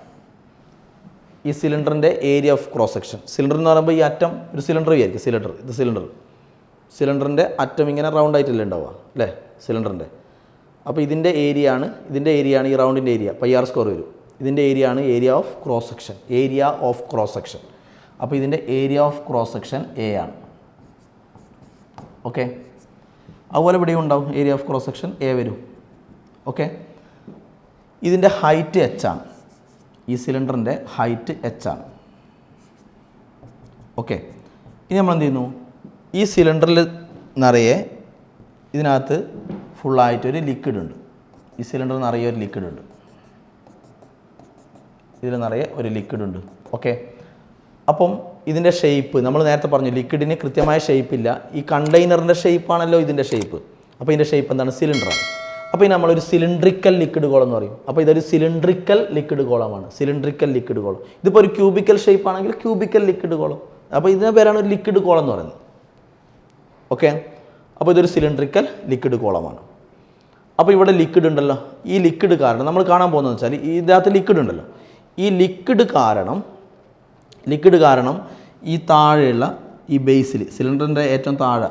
ഈ സിലിണ്ടറിൻ്റെ area of cross section, cylinder എന്ന് പറയുമ്പോൾ ഈ അറ്റം ഒരു സിലിണ്ടർ വിചാരിക്കും. സിലിണ്ടറിൻ്റെ അറ്റം ഇങ്ങനെ റൗണ്ട് ആയിട്ടല്ലേ ഉണ്ടാവുക അല്ലേ സിലിണ്ടറിൻ്റെ? അപ്പോൾ ഇതിൻ്റെ ഏരിയ ആണ് ഈ റൗണ്ടിൻ്റെ ഏരിയ πr² വരും. ഇതിൻ്റെ ഏരിയ ഓഫ് ക്രോസ് സെക്ഷൻ. അപ്പോൾ ഇതിൻ്റെ area of cross section A ആണ്. ഓക്കെ, അതുപോലെ ഇവിടെയും ഉണ്ടാവും area of cross section A വരും. ഓക്കെ, ഇതിൻ്റെ ഹൈറ്റ് h ആണ്. ഈ സിലിണ്ടറിൻ്റെ ഹൈറ്റ് h ആണ്. ഓക്കെ, ഇനി നമ്മൾ എന്ത് ചെയ്യുന്നു? ഈ സിലിണ്ടറിൽ നിറയെ ഇതിനകത്ത് ഫുള്ളായിട്ടൊരു ലിക്വിഡ് ഉണ്ട്. ഈ സിലിണ്ടറിൽ നിറയെ ഒരു ലിക്വിഡ് ഉണ്ട്. ഇതിൽ നിറയെ ഒരു ലിക്വിഡ് ഉണ്ട്. ഓക്കെ, അപ്പം ഇതിൻ്റെ ഷേപ്പ് നമ്മൾ നേരത്തെ പറഞ്ഞു, ലിക്വിഡിന് കൃത്യമായ ഷേപ്പില്ല. ഈ കണ്ടെയ്നറിൻ്റെ ഷേപ്പാണല്ലോ ഇതിൻ്റെ ഷേപ്പ്. അപ്പോൾ ഇതിൻ്റെ ഷേപ്പ് എന്താണ്? സിലിണ്ടറാണ്. അപ്പോൾ ഇത് നമ്മളൊരു സിലിണ്ട്രിക്കൽ ലിക്വിഡ് കോളം എന്ന് പറയും. അപ്പോൾ ഇതൊരു സിലിണ്ട്രിക്കൽ ലിക്വിഡ് കോളമാണ്. ഇതിപ്പോൾ ഒരു ക്യൂബിക്കൽ ഷേപ്പ് ആണെങ്കിൽ ക്യൂബിക്കൽ ലിക്വിഡ് കോളം. അപ്പോൾ ഇതിൻ്റെ പേരാണ് ഒരു ലിക്വിഡ് കോളം എന്ന് പറയുന്നത്. ഓക്കെ, അപ്പോൾ ഇതൊരു സിലിണ്ട്രിക്കൽ ലിക്വിഡ് കോളമാണ്. അപ്പോൾ ഇവിടെ ലിക്വിഡ് ഉണ്ടല്ലോ. ഈ ലിക്വിഡ് കാരണം നമ്മൾ കാണാൻ പോകുന്നതെന്ന് വെച്ചാൽ ഇതിനകത്ത് ലിക്വിഡ് ഉണ്ടല്ലോ. ഈ ലിക്വിഡ് കാരണം ഈ താഴെയുള്ള ഈ ബേസിൽ, സിലിണ്ടറിൻ്റെ ഏറ്റവും താഴെ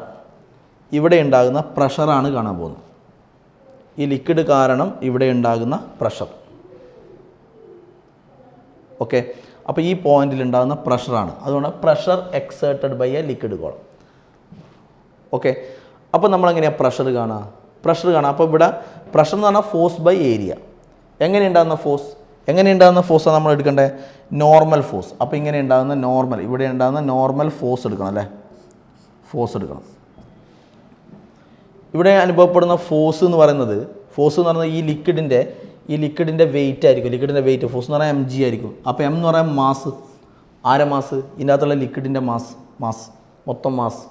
ഇവിടെ ഉണ്ടാകുന്ന പ്രഷറാണ് കാണാൻ പോകുന്നത്. ഈ ലിക്വിഡ് കാരണം ഇവിടെ ഉണ്ടാകുന്ന പ്രഷർ. ഓക്കെ, അപ്പോൾ ഈ പോയിന്റിൽ ഉണ്ടാകുന്ന പ്രഷറാണ്. അതുകൊണ്ട് pressure exerted by a liquid column. Okay, അപ്പോൾ നമ്മളെങ്ങനെയാണ് പ്രഷർ കാണുക? അപ്പോൾ ഇവിടെ പ്രഷർ എന്ന് പറഞ്ഞാൽ ഫോഴ്സ് ബൈ ഏരിയ. എങ്ങനെയുണ്ടാകുന്ന ഫോഴ്സാണ് നമ്മൾ എടുക്കേണ്ടത്? Normal force. അപ്പോൾ ഇങ്ങനെ ഉണ്ടാകുന്ന നോർമൽ, ഇവിടെ ഉണ്ടാകുന്ന നോർമൽ ഫോഴ്സ് എടുക്കണം അല്ലേ? ഫോഴ്സ് എടുക്കണം. ഇവിടെ അനുഭവപ്പെടുന്ന ഫോഴ്സ് എന്ന് പറയുന്നത് ഈ ലിക്വിഡിൻ്റെ വെയിറ്റ് ആയിരിക്കും. ലിക്വിഡിൻ്റെ വെയിറ്റ് ഫോഴ്സ് എന്ന് പറഞ്ഞാൽ mg ആയിരിക്കും. അപ്പോൾ m എന്ന് പറയുന്നത് മാസ്. ആരെ മാസ്? ഇതിനകത്തുള്ള ലിക്വിഡിൻ്റെ മാസ് മൊത്തം മാസ്.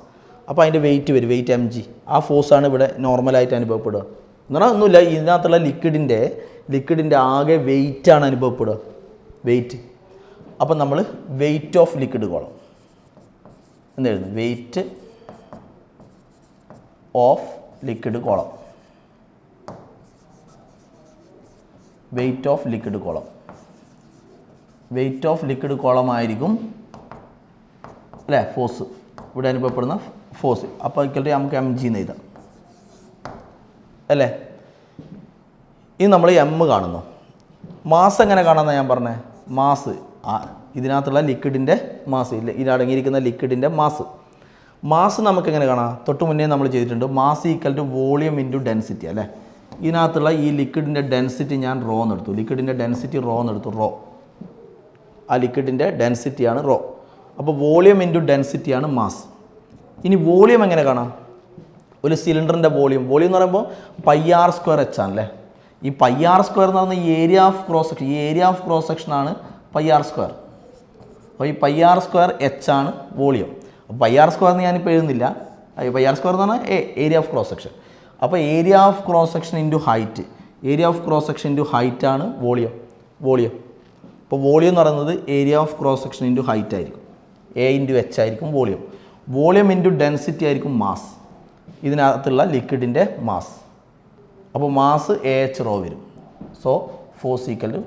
അപ്പോൾ അതിൻ്റെ വെയിറ്റ് വരും, വെയിറ്റ് mg. ആ ഫോഴ്സാണ് ഇവിടെ നോർമലായിട്ട് അനുഭവപ്പെടുക. എന്ന് പറഞ്ഞാൽ ഒന്നുമില്ല, ഇതിനകത്തുള്ള ലിക്വിഡിൻ്റെ ആകെ വെയിറ്റാണ് അനുഭവപ്പെടുക, വെയിറ്റ്. അപ്പം നമ്മൾ വെയിറ്റ് ഓഫ് ലിക്വിഡ് കോളം എന്തായിരുന്നു? Weight of liquid column. Weight of liquid column ആയിരിക്കും അല്ലേ ഫോഴ്സ്, ഇവിടെ അനുഭവപ്പെടുന്ന ഫോഴ്സ്. അപ്പോൾ ഇക്കൽട്ട് നമുക്ക് mg എന്ന് എഴുതാം അല്ലേ? ഇത് നമ്മൾ m കാണുന്നു. മാസ് എങ്ങനെ കാണാമെന്നാണ് ഞാൻ പറഞ്ഞത്? മാസ് ഇതിനകത്തുള്ള ലിക്വിഡിൻ്റെ മാസ്, ഇതിലടങ്ങിയിരിക്കുന്ന ലിക്വിഡിൻ്റെ മാസ് നമുക്കെങ്ങനെ കാണാം? തൊട്ട് മുന്നേ നമ്മൾ ചെയ്തിട്ടുണ്ട്. Mass equal to volume into density അല്ലേ? ഇതിനകത്തുള്ള ഈ ലിക്വിഡിൻ്റെ ഡെൻസിറ്റി ഞാൻ റോ എന്നെടുത്തു. ലിക്വിഡിൻ്റെ ഡെൻസിറ്റി റോ എന്നെടുത്തു. ആ ലിക്വിഡിൻ്റെ ഡെൻസിറ്റിയാണ് റോ. അപ്പോൾ വോളിയം ഇൻറ്റു ഡെൻസിറ്റിയാണ് മാസ്. ഇനി വോളിയം എങ്ങനെ കാണാം? ഒരു സിലിണ്ടറിൻ്റെ വോളിയം എന്ന് പറയുമ്പോൾ πr²h ആണല്ലേ? ഈ πr² എന്ന് പറയുന്ന ഏരിയ ഓഫ് ക്രോസ് സെക്ഷൻ. ഈ ഏരിയ ഓഫ് ക്രോസ് സെക്ഷനാണ് πr². അപ്പോൾ ഈ πr²h ആണ് വോളിയം. അപ്പോൾ πr² എന്ന് ഞാനിപ്പോൾ എഴുതുന്നില്ല. πr² എന്ന് പറഞ്ഞാൽ ഏരിയ ഓഫ് ക്രോസ് സെക്ഷൻ. അപ്പോൾ area of cross section into height. Area of cross section into height ആണ് വോളിയം. അപ്പോൾ വോളിയം എന്ന് പറയുന്നത് area of cross section into height ആയിരിക്കും. a ഇൻറ്റു h ആയിരിക്കും വോളിയം. വോളിയം ഇൻറ്റു ഡെൻസിറ്റി ആയിരിക്കും mass, ഇതിനകത്തുള്ള ലിക്വിഡിൻ്റെ മാസ്. അപ്പോൾ മാസ് ah റോ വരും. So force equal to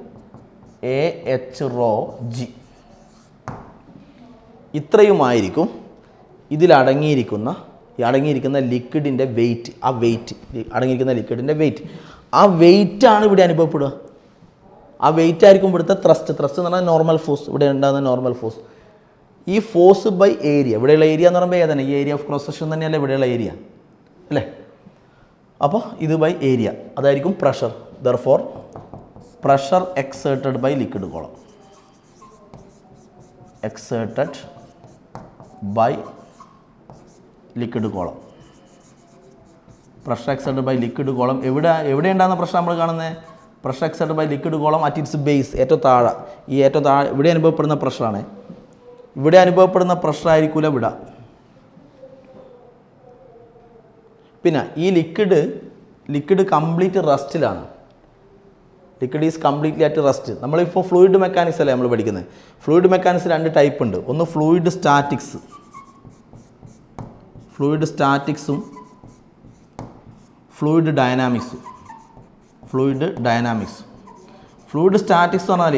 ah rho g. ഇത്രയുമായിരിക്കും അടങ്ങിയിരിക്കുന്ന ലിക്വിഡിൻ്റെ വെയിറ്റ്. അടങ്ങിയിരിക്കുന്ന ലിക്വിഡിൻ്റെ വെയിറ്റ്, ആ വെയിറ്റാണ് ഇവിടെ അനുഭവപ്പെടുക. ആ വെയിറ്റ് ആയിരിക്കും ഇവിടുത്തെ ത്രസ്റ്റ് എന്ന് പറഞ്ഞാൽ നോർമൽ ഫോഴ്സ്, ഇവിടെ ഉണ്ടാകുന്ന നോർമൽ ഫോഴ്സ്. ഈ ഫോഴ്സ് ബൈ ഏരിയ, ഇവിടെയുള്ള ഏരിയ എന്ന് പറയുമ്പോൾ ഏതാണ്? ഈ ഏരിയ ഓഫ് ക്രോസ് സെക്ഷൻ തന്നെയല്ലേ ഇവിടെയുള്ള ഏരിയ അല്ലേ? അപ്പോൾ ഇത് ബൈ ഏരിയ, അതായിരിക്കും pressure. Therefore pressure exerted by liquid column. Pressure exerted by liquid column. എവിടെ ഉണ്ടാകുന്ന പ്രഷർ നമ്മൾ കാണുന്നത്? Pressure exerted by liquid column at its base, ഏറ്റവും താഴെ. ഇവിടെ അനുഭവപ്പെടുന്ന പ്രഷറാണ്. ഇവിടെ അനുഭവപ്പെടുന്ന പ്രഷർ ആയിരിക്കില്ല ഇവിടെ. പിന്നെ ഈ ലിക്വിഡ് കംപ്ലീറ്റ് റസ്റ്റിലാണ്. Liquid is completely at rest. നമ്മളിപ്പോൾ ഫ്ലൂയിഡ് മെക്കാനിക്സ് അല്ലേ നമ്മൾ പഠിക്കുന്നത്. ഫ്ലൂയിഡ് മെക്കാനിക്സ് 2 ടൈപ്പ് ഉണ്ട്. ഒന്ന് ഫ്ലൂയിഡ് സ്റ്റാറ്റിക്സും ഫ്ലൂയിഡ് ഡൈനാമിക്സും. ഫ്ലൂയിഡ് സ്റ്റാറ്റിക്സ് എന്ന് പറഞ്ഞാൽ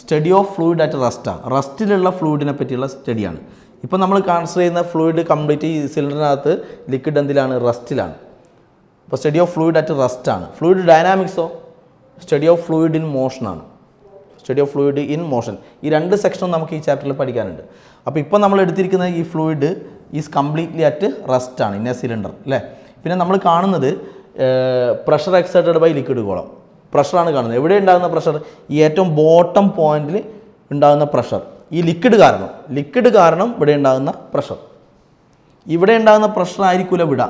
സ്റ്റഡി ഓഫ് ഫ്ലൂയിഡ് അറ്റ് റസ്റ്റിലുള്ള ഫ്ലൂയിഡിനെ പറ്റിയുള്ള സ്റ്റഡിയാണ്. ഇപ്പോൾ നമ്മൾ കൺസിഡർ ചെയ്യുന്ന ഫ്ലൂയിഡ് കംപ്ലീറ്റ് ഈ സിലിണ്ടറിനകത്ത് ലിക്വിഡ് എന്തിലാണ്? റസ്റ്റിലാണ്. അപ്പോൾ സ്റ്റഡി ഓഫ് ഫ്ലൂയിഡ് അറ്റ് റസ്റ്റാണ്. ഫ്ലൂയിഡ് ഡൈനാമിക്സോ സ്റ്റഡി ഓഫ് ഫ്ലൂയിഡ് ഇൻ മോഷനാണ്. ഈ 2 സെക്ഷനും നമുക്ക് ഈ ചാപ്റ്ററിൽ പഠിക്കാനുണ്ട്. അപ്പോൾ ഇപ്പോൾ നമ്മൾ എടുത്തിരിക്കുന്ന ഈ ഫ്ലൂയിഡ് ഈസ് കംപ്ലീറ്റ്ലി അറ്റ് റസ്റ്റാണ് ഇൻ എ സിലിണ്ടർ അല്ലേ? പിന്നെ നമ്മൾ കാണുന്നത് pressure exerted by liquid column. പ്രഷറാണ് കാണുന്നത്. എവിടെ ഉണ്ടാകുന്ന പ്രഷർ? ഈ ഏറ്റവും ബോട്ടം പോയിന്റിൽ ഉണ്ടാകുന്ന പ്രഷർ. ഈ ലിക്വിഡ് കാരണം ഇവിടെ ഉണ്ടാകുന്ന പ്രഷർ. ഇവിടെ ഉണ്ടാകുന്ന പ്രഷർ ആയിരിക്കില്ല ഇവിടെ,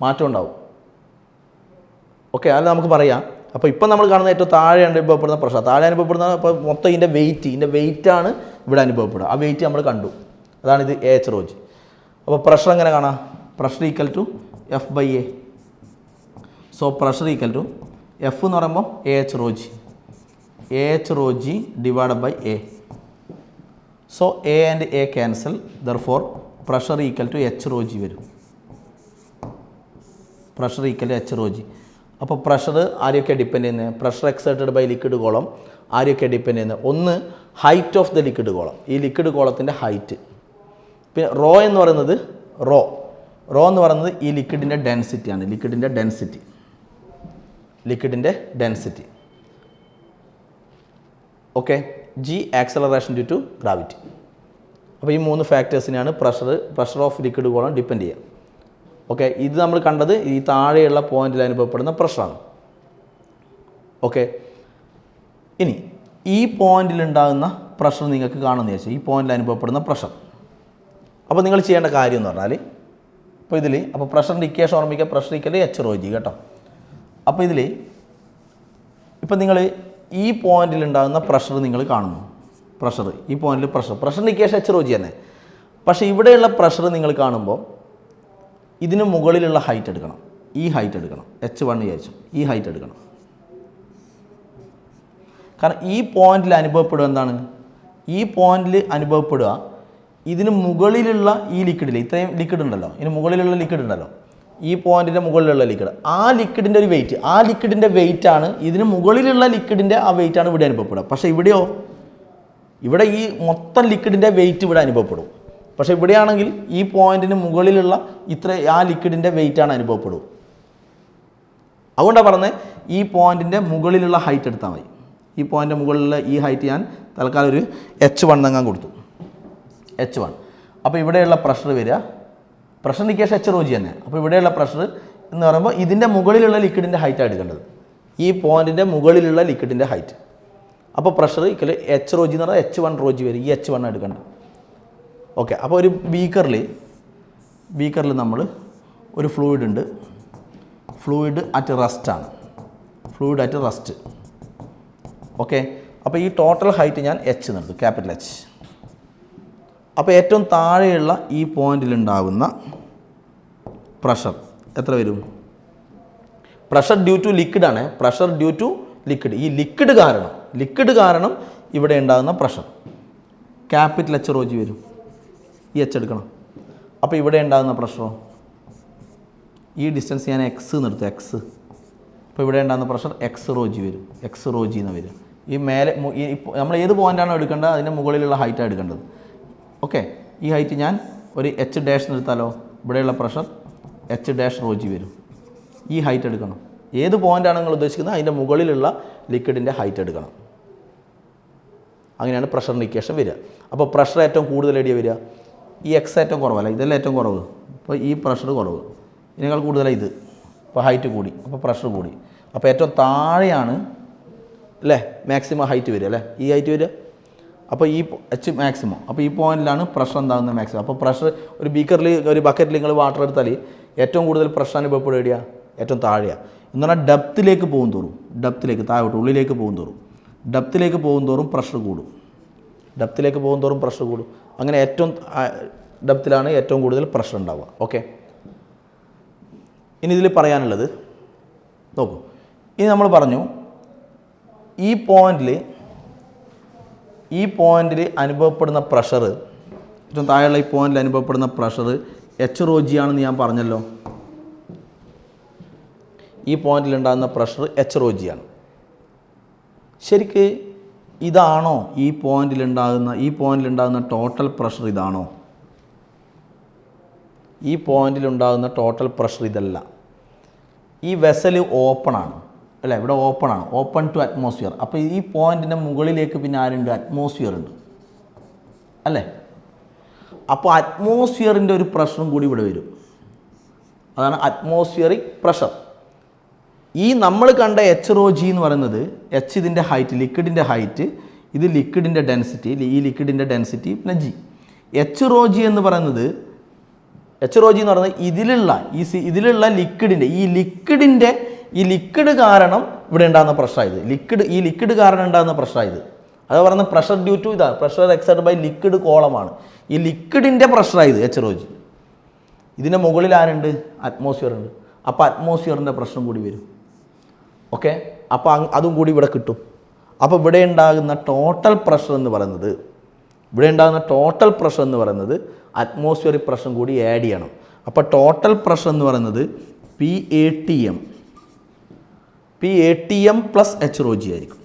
മാറ്റം ഉണ്ടാവും. ഓക്കെ, അത് നമുക്ക് പറയാം. അപ്പോൾ ഇപ്പം നമ്മൾ കാണുന്ന ഏറ്റവും താഴെ അനുഭവപ്പെടുന്ന പ്രഷർ, അപ്പോൾ മൊത്തം ഇതിൻ്റെ വെയിറ്റാണ് ഇവിടെ അനുഭവപ്പെടുക. ആ വെയിറ്റ് നമ്മൾ കണ്ടു, അതാണിത് ah rho g. അപ്പോൾ പ്രഷർ എങ്ങനെ കാണാം? Pressure equal to F/A. So pressure equal to F എന്ന് പറയുമ്പോൾ ah rho g divide by A. So A and A cancel. Therefore pressure equal to h rho g വരും. അപ്പോൾ pressure ആരെയൊക്കെ depend ചെയ്യുന്നത്? Pressure exerted by liquid column ആരെയൊക്കെ depend ചെയ്യുന്നത്? ഒന്ന് height of the liquid column, ഈ liquid കോളത്തിൻ്റെ height. പിന്നെ റോ എന്ന് പറയുന്നത് റോ എന്ന് പറയുന്നത് ഈ ലിക്വിഡിൻ്റെ ഡെൻസിറ്റിയാണ്, ലിക്വിഡിൻ്റെ density. Okay, G acceleration due to gravity. അപ്പോൾ ഈ 3 ഫാക്ടേഴ്സിനെയാണ് pressure of liquid column depend ചെയ്യുക. ഓക്കെ, ഇത് നമ്മൾ കണ്ടത് ഈ താഴെയുള്ള പോയിന്റിൽ അനുഭവപ്പെടുന്ന പ്രഷറാണ്. ഓക്കെ, ഇനി ഈ പോയിന്റിൽ ഉണ്ടാകുന്ന പ്രഷർ നിങ്ങൾക്ക് കാണുമെന്ന് വിചാരിച്ചു, ഈ പോയിന്റിൽ അനുഭവപ്പെടുന്ന പ്രഷർ. അപ്പോൾ നിങ്ങൾ ചെയ്യേണ്ട കാര്യം എന്ന് പറഞ്ഞാൽ ഇപ്പോൾ ഇതിൽ അപ്പോൾ പ്രഷറിൻ്റെ ഇക്വേഷൻ ഓർമ്മിക്കുക, പ്രഷർ ഇക്കൽ HρG കേട്ടോ. അപ്പോൾ ഇതിൽ ഇപ്പോൾ നിങ്ങൾ ഈ പോയിന്റിൽ ഉണ്ടാകുന്ന പ്രഷർ നിങ്ങൾ കാണുന്നു, ഈ പോയിന്റിൽ പ്രഷറിൻ്റെ ഇക്വേഷൻ HρG തന്നെ. പക്ഷേ ഇവിടെയുള്ള പ്രഷർ നിങ്ങൾ കാണുമ്പോൾ ഇതിന് മുകളിലുള്ള ഹൈറ്റ് എടുക്കണം, ഈ ഹൈറ്റ് എടുക്കണം, H1 വിചാരിച്ചു, ഈ ഹൈറ്റ് എടുക്കണം. കാരണം ഈ പോയിന്റിൽ അനുഭവപ്പെടുക എന്താണ്, ഈ പോയിന്റിൽ അനുഭവപ്പെടുക ഇതിന് മുകളിലുള്ള ഈ ലിക്വിഡിൽ ഇത്രയും ലിക്വിഡ് ഉണ്ടല്ലോ, ഇതിന് മുകളിലുള്ള ലിക്വിഡ് ഉണ്ടല്ലോ, ഈ പോയിന്റിൻ്റെ മുകളിലുള്ള ലിക്വിഡ്, ആ ലിക്വിഡിൻ്റെ ഒരു വെയിറ്റ്, ആ ലിക്വിഡിൻ്റെ വെയിറ്റാണ് ഇതിന് മുകളിലുള്ള ലിക്വിഡിൻ്റെ ആ വെയിറ്റാണ് ഇവിടെ അനുഭവപ്പെടുക. പക്ഷേ ഇവിടെയോ, ഇവിടെ ഈ മൊത്തം ലിക്വിഡിൻ്റെ വെയിറ്റ് ഇവിടെ അനുഭവപ്പെടും. പക്ഷേ ഇവിടെയാണെങ്കിൽ ഈ പോയിന്റിന് മുകളിലുള്ള ആ ലിക്വിഡിൻ്റെ വെയിറ്റാണ് അനുഭവപ്പെടും. അതുകൊണ്ടാണ് പറഞ്ഞത് ഈ പോയിന്റിൻ്റെ മുകളിലുള്ള ഹൈറ്റ് എടുത്താൽ മതി. ഈ പോയിൻ്റ് മുകളിലുള്ള ഈ ഹൈറ്റ് ഞാൻ തൽക്കാലം ഒരു H1 തങ്ങാൻ കൊടുത്തു, H1. അപ്പോൾ ഇവിടെയുള്ള പ്രഷർ വരിക, പ്രഷർ ഇക്വേഷൻ HρG തന്നെ. അപ്പോൾ ഇവിടെയുള്ള പ്രഷർ എന്ന് പറയുമ്പോൾ ഇതിൻ്റെ മുകളിലുള്ള ലിക്വിഡിൻ്റെ ഹൈറ്റാണ് എടുക്കേണ്ടത്, ഈ പോയിന്റിൻ്റെ മുകളിലുള്ള ലിക്വിഡിൻ്റെ ഹൈറ്റ്. അപ്പോൾ പ്രഷർ ഇക്കൽ HρG എന്ന് പറഞ്ഞാൽ H1ρg വരും, ഈ H1 എടുക്കേണ്ടത്. ഓക്കെ, അപ്പോൾ ഒരു ബീക്കറിൽ നമ്മൾ ഒരു ഫ്ലൂയിഡ് ഉണ്ട്, ഫ്ലൂയിഡ് അറ്റ് റെസ്റ്റ്. ഓക്കെ, അപ്പോൾ ഈ ടോട്ടൽ ഹൈറ്റ് ഞാൻ H നിർത്തും, ക്യാപിറ്റൽ H. അപ്പോൾ ഏറ്റവും താഴെയുള്ള ഈ പോയിന്റിലുണ്ടാകുന്ന പ്രഷർ എത്ര വരും? പ്രഷർ ഡ്യൂ ടു ലിക്വിഡാണ്, പ്രഷർ ഡ്യൂ ടു ലിക്വിഡ്. ഈ ലിക്വിഡ് കാരണം ഇവിടെ ഉണ്ടാകുന്ന പ്രഷർ ക്യാപിറ്റൽ HρG വരും, ഈ H എടുക്കണം. അപ്പോൾ ഇവിടെ ഉണ്ടാകുന്ന പ്രഷറോ, ഈ ഡിസ്റ്റൻസ് ഞാൻ X നിർത്തും, X. അപ്പോൾ ഇവിടെ ഉണ്ടാകുന്ന പ്രഷർ Xρg വരും, Xρg എന്ന് വരും. ഈ മേലെ നമ്മൾ ഏത് പോയിൻ്റാണോ എടുക്കേണ്ടത് അതിൻ്റെ മുകളിലുള്ള ഹൈറ്റാണ് എടുക്കേണ്ടത്. ഓക്കെ, ഈ ഹൈറ്റ് ഞാൻ ഒരു H ഡാഷ് നിർത്താലോ, ഇവിടെയുള്ള പ്രഷർ H'ρg വരും, ഈ ഹൈറ്റ് എടുക്കണം. ഏത് പോയിൻ്റാണ് നിങ്ങൾ ഉദ്ദേശിക്കുന്നത് അതിൻ്റെ മുകളിലുള്ള ലിക്വിഡിൻ്റെ ഹൈറ്റ് എടുക്കണം. അങ്ങനെയാണ് പ്രഷറിൻ്റെ ഇക്വേഷൻ വരിക. അപ്പോൾ പ്രഷർ ഏറ്റവും കൂടുതൽ എവിടെയാണ് വരിക? ഈ X ഏറ്റവും കുറവല്ല, ഇതെല്ലാം ഏറ്റവും കുറവ്. അപ്പോൾ ഈ പ്രഷർ കുറവ്, ഇതിനേക്കാൾ കൂടുതലാണ് ഇത്. അപ്പോൾ ഹൈറ്റ് കൂടി, അപ്പോൾ പ്രഷർ കൂടി. അപ്പോൾ ഏറ്റവും താഴെയാണ് അല്ലേ മാക്സിമം ഹൈറ്റ് വരിക, അല്ലേ ഈ ഹൈറ്റ് വരിക. അപ്പോൾ ഈ H മാക്സിമം, അപ്പോൾ ഈ പോയിന്റിലാണ് പ്രഷർ എന്താകുന്നത് മാക്സിമം. അപ്പോൾ പ്രഷർ ഒരു ബക്കറ്റിൽ നിങ്ങൾ വാട്ടർ എടുത്താൽ ഏറ്റവും കൂടുതൽ പ്രഷർ അനുഭവപ്പെടുക ഏറ്റവും താഴെയാണ്. എന്ന് പറഞ്ഞാൽ ഡെപ്തിലേക്ക് പോകും തോറും, താഴോട്ട് ഉള്ളിലേക്ക് പോകും തോറും പ്രഷർ കൂടും, അങ്ങനെ ഏറ്റവും ഡെപ്തിലാണ് ഏറ്റവും കൂടുതൽ പ്രഷർ ഉണ്ടാവുക. ഓക്കെ, ഇനി ഇതിൽ പറയാനുള്ളത് നോക്കൂ. ഇനി നമ്മൾ പറഞ്ഞു ഈ പോയിന്റിൽ അനുഭവപ്പെടുന്ന പ്രഷർ, ഏറ്റവും താഴെയുള്ള ഈ പോയിന്റിൽ അനുഭവപ്പെടുന്ന പ്രഷർ HρG ആണെന്ന് ഞാൻ പറഞ്ഞല്ലോ. ഈ പോയിന്റിൽ ഉണ്ടാകുന്ന പ്രഷർ HρG ആണ്. ശരിക്ക് ഇതാണോ ഈ പോയിന്റിലുണ്ടാകുന്ന ടോട്ടൽ പ്രഷർ? ഇതാണോ ഈ പോയിന്റിലുണ്ടാകുന്ന ടോട്ടൽ പ്രഷർ? ഇതല്ല. ഈ വെസൽ ഓപ്പണാണ് അല്ലേ, ഇവിടെ ഓപ്പൺ ടു അറ്റ്മോസ്ഫിയർ. അപ്പോൾ ഈ പോയിന്റിൻ്റെ മുകളിലേക്ക് പിന്നെ ആരുണ്ട്? അറ്റ്മോസ്ഫിയർ ഉണ്ട് അല്ലേ. അപ്പോൾ അറ്റ്മോസ്ഫിയറിൻ്റെ ഒരു പ്രഷറും കൂടി ഇവിടെ വരും, അതാണ് അറ്റ്മോസ്ഫിയറിക് പ്രഷർ. ഈ നമ്മൾ കണ്ട HρG എന്ന് പറയുന്നത്, H ഇതിൻ്റെ ഹൈറ്റ്, ലിക്വിഡിൻ്റെ ഹൈറ്റ്, ഇത് ലിക്വിഡിൻ്റെ ഡെൻസിറ്റി, ഈ ലിക്വിഡിൻ്റെ ഡെൻസിറ്റി പിന്നെ G. HρG എന്ന് പറയുന്നത് ഇതിലുള്ള ലിക്വിഡിൻ്റെ ഈ ലിക്വിഡ് കാരണം ഇവിടെ ഉണ്ടാകുന്ന പ്രഷറായത്, ഈ ലിക്വിഡ് കാരണം ഉണ്ടാകുന്ന പ്രഷറായത്. അത് പറയുന്നത് pressure due to pressure exerted by liquid കോളമാണ്. ഈ ലിക്വിഡിൻ്റെ പ്രഷറായത് HρG. ഇതിൻ്റെ മുകളിൽ ആരുണ്ട്? അറ്റ്മോസ്ഫിയർ ഉണ്ട്. അപ്പോൾ അറ്റ്മോസ്ഫിയറിൻ്റെ പ്രഷറും കൂടി വരും. ഓക്കെ, അപ്പോൾ അതും കൂടി ഇവിടെ കിട്ടും. അപ്പോൾ ഇവിടെ ഉണ്ടാകുന്ന ടോട്ടൽ പ്രഷർ എന്ന് പറയുന്നത് അറ്റ്മോസ്ഫിയറിക് പ്രഷറും കൂടി ആഡ് ചെയ്യണം. അപ്പോൾ ടോട്ടൽ പ്രഷർ എന്ന് പറയുന്നത് PATM പ്ലസ് HρG ആയിരിക്കും.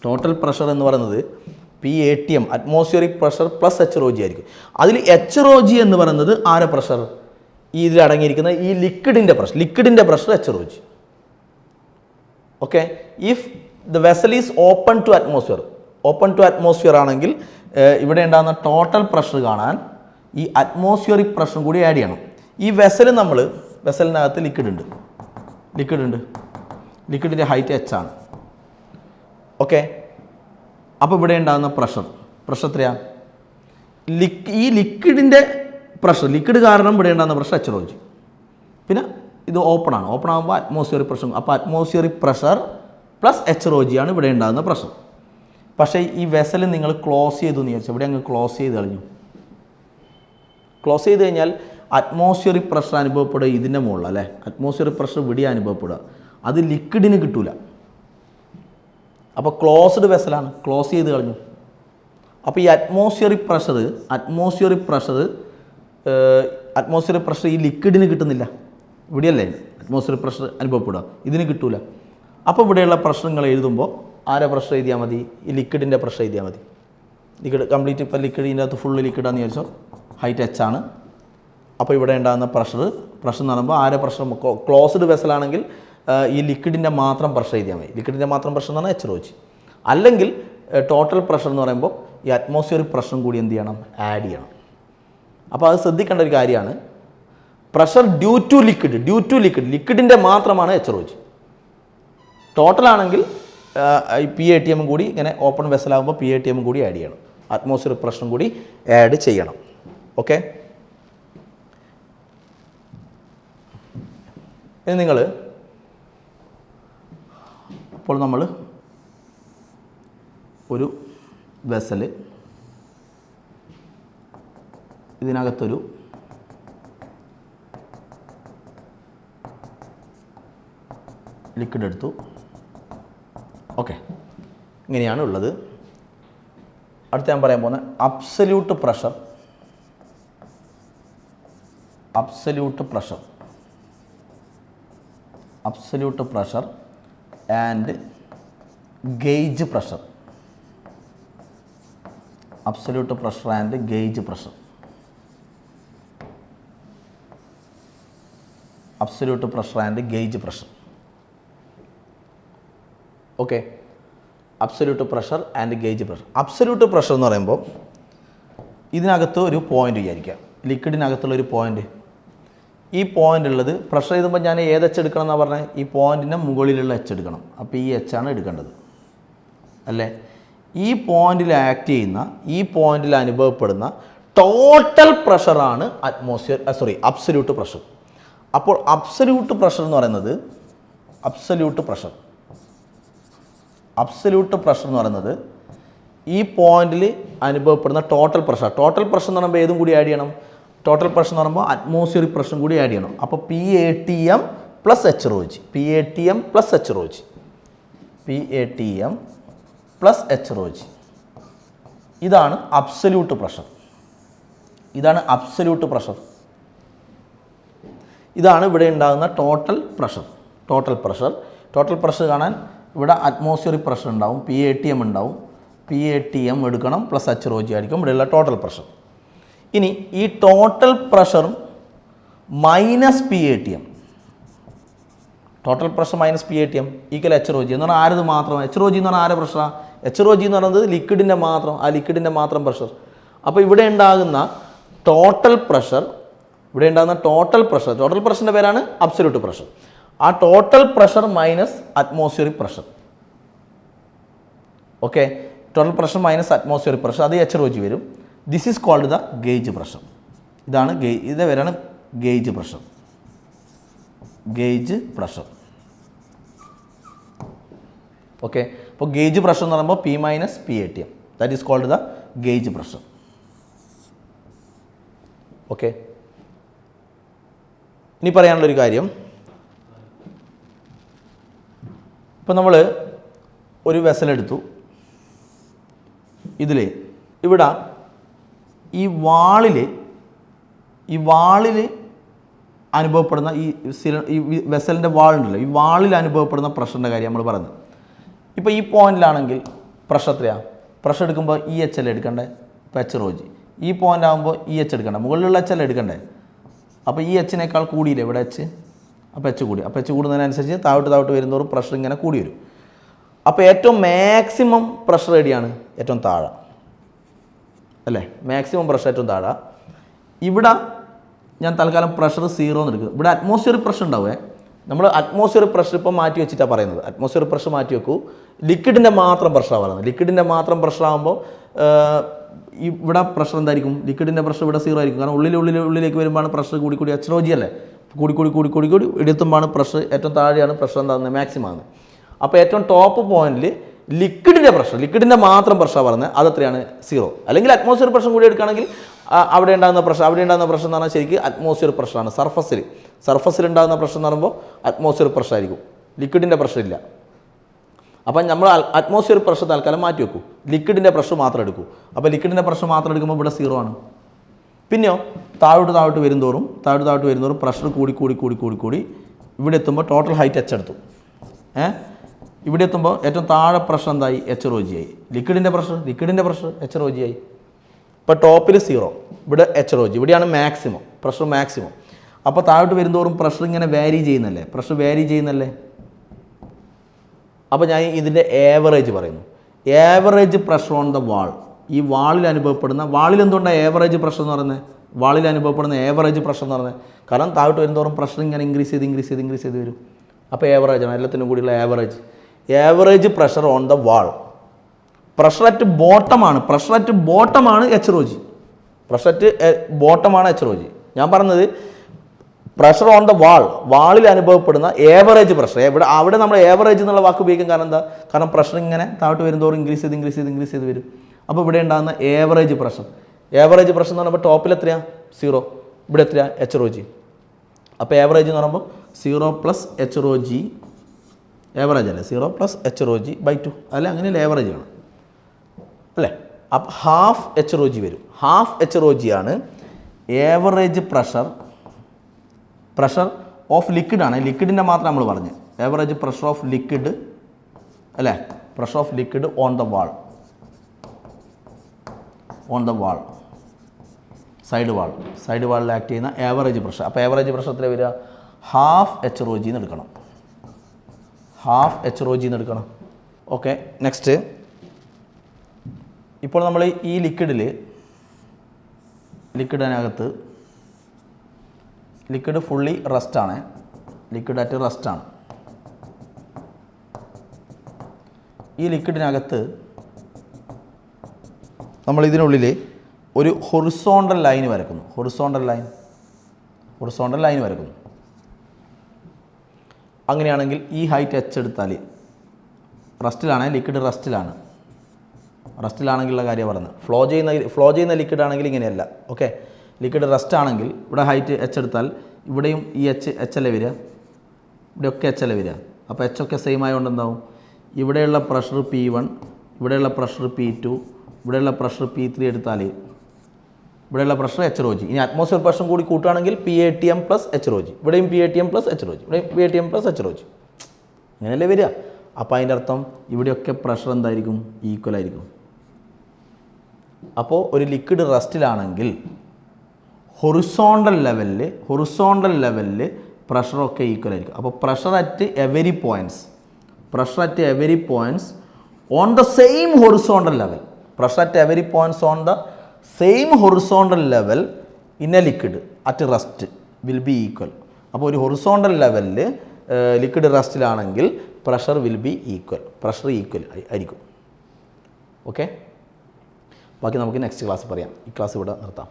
ടോട്ടൽ പ്രഷർ എന്ന് പറയുന്നത് PATM atmospheric pressure plus HρG ആയിരിക്കും. അതിൽ HρG എന്ന് പറയുന്നത് ആരെ പ്രഷർ? ഇതിൽ അടങ്ങിയിരിക്കുന്ന ഈ ലിക്വിഡിൻ്റെ pressure H rho G. Okay, if the vessel is open to atmosphere ആണെങ്കിൽ ഇവിടെ ഉണ്ടാകുന്ന ടോട്ടൽ പ്രഷർ കാണാൻ ഈ അറ്റ്മോസ്ഫിയറിക് പ്രഷറും കൂടി ആഡ് ചെയ്യണം. ഈ വെസലിനകത്ത് ലിക്വിഡിൻ്റെ ഹൈറ്റ് എച്ച് ആണ്. ഓക്കെ, അപ്പോൾ ഇവിടെ ഉണ്ടാകുന്ന പ്രഷർ എത്രയാണ്? ഈ ലിക്വിഡിൻ്റെ ലിക്വിഡ് കാരണം ഇവിടെ ഉണ്ടാകുന്ന പ്രഷർ എച്ച് റോ ജി. പിന്നെ ഇത് ഓപ്പൺ ആകുമ്പോൾ അറ്റ്മോസ്ഫിയറിക് പ്രഷർ, അപ്പോൾ atmospheric pressure plus H rho G ആണ് ഇവിടെ ഉണ്ടാകുന്ന പ്രഷർ. പക്ഷേ ഈ വെസൽ നിങ്ങൾ ക്ലോസ് ചെയ്തു എന്ന് വിചാരിച്ചു, ഇവിടെ അങ്ങ് ക്ലോസ് ചെയ്ത് കളഞ്ഞു. ക്ലോസ് ചെയ്ത് കഴിഞ്ഞാൽ അറ്റ്മോസ്ഫിയറിക് പ്രഷർ അനുഭവപ്പെടുക ഇതിൻ്റെ മുകളിൽ, അല്ലേ? അറ്റ്മോസ്ഫിയറിക് പ്രഷർ ഇവിടെ അനുഭവപ്പെടുക, അത് ലിക്വിഡിന് കിട്ടൂല. അപ്പോൾ ക്ലോസ്ഡ് വെസലാണ്, ക്ലോസ് ചെയ്ത് കളഞ്ഞു. അപ്പോൾ ഈ അറ്റ്മോസ്ഫിയറിക് പ്രഷർ ഈ ലിക്വിഡിന് കിട്ടുന്നില്ല. ഇവിടെയല്ലേ അറ്റ്മോസ്ഫിയറിക് പ്രഷർ അനുഭവപ്പെടുക, ഇതിന് കിട്ടൂല. അപ്പോൾ ഇവിടെയുള്ള പ്രഷർ നിങ്ങൾ എഴുതുമ്പോൾ ആരെ പ്രഷർ എഴുതിയാൽ മതി? ഈ ലിക്വിഡിൻ്റെ പ്രഷർ എഴുതിയാൽ മതി. ലിക്വിഡ് കംപ്ലീറ്റ്, ഇപ്പോൾ ലിക്വിഡിൻ്റെ അകത്ത് ഫുള്ള് ലിക്വിഡാന്ന് വിചാരിച്ചോ, ഹൈറ്റ് എച്ച് ആണ്. അപ്പോൾ ഇവിടെ ഉണ്ടാകുന്ന പ്രഷർ എന്ന് പറയുമ്പോൾ ആരെ പ്രഷർ? ക്ലോസ്ഡ് വെസലാണെങ്കിൽ ഈ ലിക്വിഡിൻ്റെ മാത്രം പ്രഷർ എഴുതിയാൽ മതി. ലിക്വിഡിൻ്റെ മാത്രം പ്രഷർ എന്ന് പറഞ്ഞാൽ എച്ച് റോ ജി. അല്ലെങ്കിൽ ടോട്ടൽ പ്രഷർ എന്ന് പറയുമ്പോൾ ഈ അറ്റ്മോസ്ഫിയറിക് പ്രഷറും കൂടി എന്ത് ചെയ്യണം? ആഡ് ചെയ്യണം. അപ്പോൾ അത് ശ്രദ്ധിക്കേണ്ട ഒരു കാര്യമാണ്. പ്രഷർ ഡ്യൂ ടു ലിക്വിഡിൻ്റെ മാത്രമാണ് എച്ച് റോ ജി. ടോട്ടലാണെങ്കിൽ PATM കൂടി ഇങ്ങനെ ഓപ്പൺ വെസലാകുമ്പോൾ PATM കൂടി ആഡ് ചെയ്യണം, അറ്റ്മോസ്ഫിയറിക് പ്രഷറും കൂടി ആഡ് ചെയ്യണം. ഓക്കെ, ഇനി നിങ്ങൾ അപ്പോൾ നമ്മൾ ഒരു വെസൽ ഇതിനകത്തൊരു ലിക്വിഡ് എടുത്തു. ഓക്കെ, ഇങ്ങനെയാണ് ഉള്ളത്. അടുത്ത ഞാൻ പറയാൻ പോകുന്നത് absolute pressure and gauge pressure. Absolute pressure and gauge pressure. Okay, absolute pressure and gauge pressure. Absolute pressure എന്ന് പറയുമ്പോൾ ഇതിനകത്ത് ഒരു പോയിന്റ് വിചാരിക്കുക, ലിക്വിഡിനകത്തുള്ള ഒരു പോയിന്റ്. ഈ പോയിന്റ് ഉള്ളത് പ്രഷർ ചെയ്തുമ്പോൾ ഞാൻ ഏത് എച്ച് എടുക്കണം എന്നാണ് പറഞ്ഞത്? ഈ പോയിന്റിന് മുകളിലുള്ള എച്ച് എടുക്കണം. അപ്പോൾ ഈ എച്ച് ആണ് എടുക്കേണ്ടത്, അല്ലേ? ഈ പോയിന്റിൽ ആക്ട് ചെയ്യുന്ന, ഈ പോയിന്റിൽ അനുഭവപ്പെടുന്ന ടോട്ടൽ പ്രഷറാണ് അബ്സല്യൂട്ട് പ്രഷർ. അപ്പോൾ അബ്സല്യൂട്ട് പ്രഷർ എന്ന് പറയുന്നത് ഈ പോയിന്റിൽ അനുഭവപ്പെടുന്ന ടോട്ടൽ പ്രഷർ എന്ന് പറയുമ്പോൾ ഏതും കൂടി ആഡ് ചെയ്യണം? ടോട്ടൽ പ്രഷർ എന്ന് പറയുമ്പോൾ അറ്റ്മോസ്ഫിയറിക് പ്രഷറും കൂടി ആഡ് ചെയ്യണം. അപ്പോൾ PATM plus H rho G. ഇതാണ് അബ്സല്യൂട്ട് പ്രഷർ. ഇതാണ് ഇവിടെ ഉണ്ടാകുന്ന ടോട്ടൽ പ്രഷർ കാണാൻ ഇവിടെ അറ്റ്മോസ്ഫിയറിക് പ്രഷർ ഉണ്ടാവും, PATM ഉണ്ടാവും. PATM എടുക്കണം പ്ലസ് എച്ച് റോ ജി ആയിരിക്കും ഇവിടെയുള്ള ടോട്ടൽ പ്രഷർ. ഇനി ഈ ടോട്ടൽ പ്രഷറും minus PATM, equal H rho G എന്ന് പറഞ്ഞാൽ ആരത് മാത്രം? എച്ച് റോ ജി എന്ന് പറഞ്ഞാൽ ആരെ പ്രഷറാണ്? എച്ച് റോ ജി എന്ന് പറയുന്നത് ലിക്വിഡിൻ്റെ മാത്രം പ്രഷർ. അപ്പോൾ ഇവിടെ ഉണ്ടാകുന്ന ടോട്ടൽ പ്രഷറിൻ്റെ പേരാണ് അബ്സല്യൂട്ട് പ്രഷർ. ആ total pressure minus atmospheric pressure. Okay, total pressure minus atmospheric pressure, അത് എച്ച് റോ ജി വരും. This is called the gauge pressure. ഇതിൻ്റെ പേരാണ് ഗേജ് പ്രഷർ. ഓക്കെ, അപ്പോൾ ഗേജ് പ്രഷർ എന്ന് പറയുമ്പോൾ P minus PATM, that is called the gauge pressure. Okay, ഇനി പറയാനുള്ളൊരു കാര്യം, ഇപ്പോൾ നമ്മൾ ഒരു വെസലെടുത്തു. ഇവിടെ ഈ വാളിൽ അനുഭവപ്പെടുന്ന ഈ വെസലിൻ്റെ വാളുണ്ടല്ലോ, ഈ വാളിൽ അനുഭവപ്പെടുന്ന പ്രഷറിൻ്റെ കാര്യം നമ്മൾ പറഞ്ഞു. ഇപ്പോൾ ഈ പോയിന്റിലാണെങ്കിൽ പ്രഷർ എത്രയാണ്? പ്രഷർ എടുക്കുമ്പോൾ EH അല്ലേ എടുക്കണ്ടേ? ഇപ്പോൾ എച്ച് റോ ജി. ഈ പോയിന്റ് ആകുമ്പോൾ EH എടുക്കണ്ടേ? മുകളിലുള്ള എച്ച് അല്ലേ എടുക്കണ്ടേ? അപ്പോൾ ഈ എച്ചിനേക്കാൾ കൂടിയില്ലേ ഇവിടെ എച്ച്, അപ്പോൾ എച്ച് കൂടി. അപ്പോൾ എച്ച് കൂടുന്നതിനനുസരിച്ച് താഴോട്ട് വരുന്നതോറും പ്രഷർ ഇങ്ങനെ കൂടി വരും. അപ്പോൾ ഏറ്റവും മാക്സിമം പ്രഷർ എവിടെയാണ്? ഏറ്റവും താഴെ അല്ലേ? മാക്സിമം പ്രഷർ ഏറ്റവും താഴെ. ഇവിടെ ഞാൻ തൽക്കാലം പ്രഷർ 0 എന്ന് എടുക്കും. ഇവിടെ അറ്റ്മോസ്ഫിയർ പ്രഷർ ഉണ്ടാവേ. നമ്മൾ അറ്റ്മോസ്ഫിയർ പ്രഷർ ഇപ്പം മാറ്റി വെച്ചിട്ടാണ് പറയുന്നത്. അറ്റ്മോസ്ഫിയർ പ്രഷർ മാറ്റി വെക്കൂ. ലിക്വിഡിൻ്റെ മാത്രം പ്രഷറാണ് പറയുന്നത്. ലിക്വിഡിൻ്റെ മാത്രം പ്രഷർ ആകുമ്പോൾ ഇവിടെ പ്രഷർ എന്തായിരിക്കും? ലിക്വിഡിൻ്റെ പ്രഷർ ഇവിടെ 0 ആയിരിക്കും. കാരണം ഉള്ളിലേക്ക് വരുമ്പോഴാണ് പ്രഷർ കൂടി HOG അല്ലേ, കൂടി എടുത്തുമ്പോഴാണ് പ്രഷർ ഏറ്റവും താഴെയാണ് പ്രഷർ എന്താകുന്നത്? മാക്സിമം ആകുന്നത്. അപ്പോൾ ഏറ്റവും ടോപ്പ് പോയിന്റിൽ ലിക്വിഡിൻ്റെ മാത്രം പ്രഷർ പറയുന്നത് അതെത്രയാണ്? 0. അല്ലെങ്കിൽ അറ്റ്മോസ്ഫിയർ പ്രഷർ കൂടി എടുക്കുകയാണെങ്കിൽ അവിടെ ഉണ്ടാകുന്ന പ്രഷർ എന്ന് പറഞ്ഞാൽ ശരിക്കും അറ്റ്മോസ്ഫിയർ പ്രഷറാണ്. സർഫസിൽ ഉണ്ടാകുന്ന പ്രഷർ എന്ന് പറയുമ്പോൾ അറ്റ്മോസ്ഫിയർ പ്രഷർ ആയിരിക്കും, ലിക്വിഡിൻ്റെ പ്രഷർ ഇല്ല. അപ്പം നമ്മൾ അറ്റ്മോസ്ഫിയർ പ്രഷർ തൽക്കാലം മാറ്റി വെക്കൂ, ലിക്വിഡിൻ്റെ പ്രഷർ മാത്രം എടുക്കൂ. അപ്പോൾ ലിക്വിഡിൻ്റെ പ്രഷർ മാത്രം എടുക്കുമ്പോൾ ഇവിടെ 0 ആണ്. പിന്നെയോ താഴോട്ട് വരുന്തോറും പ്രഷർ കൂടി ഇവിടെ എത്തുമ്പോൾ ടോട്ടൽ ഹൈറ്റ് എച്ച് എടുത്തു. ഇവിടെ എത്തുമ്പോൾ ഏറ്റവും താഴെ പ്രഷർ എന്തായി? HOG ആയി. ലിക്വിഡിൻ്റെ പ്രഷർ HOG ആയി. ഇപ്പോൾ ടോപ്പിൽ 0, ഇവിടെ HOG, ഇവിടെയാണ് പ്രഷർ മാക്സിമം. അപ്പോൾ താഴോട്ട് വരുന്തോറും പ്രഷർ ഇങ്ങനെ വാരി ചെയ്യുന്നല്ലേ. അപ്പോൾ ഞാൻ ഇതിൻ്റെ ഏവറേജ് പറയുന്നു. ഏവറേജ് പ്രഷർ ഓൺ ദ വാൾ, ഈ വാളിൽ എന്തുകൊണ്ടാണ് ഏവറേജ് പ്രഷർ എന്ന് പറയുന്നത്? വാളിൽ അനുഭവപ്പെടുന്ന ഏവറേജ് പ്രഷർ എന്ന് പറയുന്നത് കാരണം താഴോട്ട് വരുന്തോറും പ്രഷർ ഇങ്ങനെ ഇൻക്രീസ് ചെയ്ത് വരും. അപ്പോൾ ഏവറേജാണ്, എല്ലാത്തിനും കൂടിയുള്ള average pressure on the wall. Pressure at ബോട്ടമാണ് HOG. ഞാൻ പറഞ്ഞത് പ്രഷർ ഓൺ ദ വാളിൽ അനുഭവപ്പെടുന്ന ഏവറേജ് പ്രഷർ. അവിടെ നമ്മൾ ഏവറേജ് എന്നുള്ള വാക്ക് ഉപയോഗിക്കാൻ കാരണം എന്താ? കാരണം പ്രഷർ ഇങ്ങനെ താഴോട്ട് വരുന്നതോറും ഇൻക്രീസ് ചെയ്ത് വരും. അപ്പോൾ ഇവിടെ ഉണ്ടാകുന്ന ഏവറേജ് പ്രഷർ എന്ന് പറയുമ്പോൾ ടോപ്പിൽ എത്രയാണ്? 0. ഇവിടെ എത്രയാണ്? HOG. അപ്പോൾ ഏവറേജ് എന്ന് പറയുമ്പോൾ 0 + HOG, ഏവറേജ് അല്ലേ? 0 + HOG/2 അല്ലേ? അങ്ങനെയല്ല ഏവറേജ് ആണ് അല്ലേ? അപ്പോൾ ഹാഫ് HOG വരും. ഹാഫ് HOG ആണ് ഏവറേജ് പ്രഷർ ഓഫ് ലിക്വിഡാണ്. ലിക്വിഡിൻ്റെ മാത്രം നമ്മൾ പറഞ്ഞു. ഏവറേജ് പ്രഷർ ഓഫ് ലിക്വിഡ് അല്ലേ? Pressure of liquid on the wall, side വാളിൽ ആക്ട് ചെയ്യുന്ന ഏവറേജ് പ്രഷർ. അപ്പോൾ ഏവറേജ് പ്രഷർ എത്ര വരിക? ഹാഫ് HOG എന്ന് എടുക്കണം. Okay, next. ഇപ്പോൾ നമ്മൾ ഈ ലിക്വിഡിനകത്ത് ലിക്വിഡ് ഫുള്ളി റെസ്റ്റാണ്. ഈ ലിക്വിഡിനകത്ത് നമ്മൾ ഇതിനുള്ളിൽ ഒരു ഹൊറിസോണ്ടൽ ലൈൻ വരക്കുന്നു. അങ്ങനെയാണെങ്കിൽ ഈ ഹൈറ്റ് H എടുത്താൽ ലിക്വിഡ് റെസ്റ്റിലാണെങ്കിലുള്ള കാര്യം പറഞ്ഞത്. ഫ്ലോ ചെയ്യുന്ന ലിക്വിഡ് ആണെങ്കിൽ ഇങ്ങനെയല്ല. ഓക്കെ, ലിക്വിഡ് റെസ്റ്റ് ആണെങ്കിൽ ഇവിടെ ഹൈറ്റ് H എടുത്താൽ ഇവിടെയും ഈ H അല്ലേ വരിക, ഇവിടെയൊക്കെ H അല്ലേ വരിക. അപ്പോൾ H ഒക്കെ സെയിം ആയതുകൊണ്ട് എന്താവും? ഇവിടെയുള്ള പ്രഷർ P1, ഇവിടെയുള്ള പ്രഷർ P2, ഇവിടെയുള്ള പ്രഷർ P3 എടുത്താൽ ഇവിടെയുള്ള പ്രഷർ HOG. ഇനി അറ്റ്മോസ്ഫിയർ പ്രഷർ കൂടി കൂട്ടുകയാണെങ്കിൽ PATM + HOG. ഇവിടെയും PATM + HOG, ഇവിടെയും PATM + HOG. അങ്ങനെയല്ലേ വരിക. അപ്പോൾ അതിൻ്റെ അർത്ഥം ഇവിടെയൊക്കെ പ്രഷർ എന്തായിരിക്കും? ഈക്വൽ ആയിരിക്കും. അപ്പോൾ ഒരു ലിക്വിഡ് റെസ്റ്റിലാണെങ്കിൽ ഹൊറിസോണ്ടൽ ലെവലിൽ പ്രഷറൊക്കെ ഈക്വൽ ആയിരിക്കും. അപ്പോൾ pressure at every points on the same horizontal level in a liquid at rest will be equal. അപ്പോൾ ഒരു ഹൊറിസോണ്ടൽ ലെവലിൽ ലിക്വിഡ് റെസ്റ്റിലാണെങ്കിൽ പ്രഷർ വിൽ ബി ഈക്വൽ, ആയിരിക്കും. ഓക്കെ, ബാക്കി നമുക്ക് നെക്സ്റ്റ് ക്ലാസ് പറയാം. ഈ ക്ലാസ് ഇവിടെ നിർത്താം.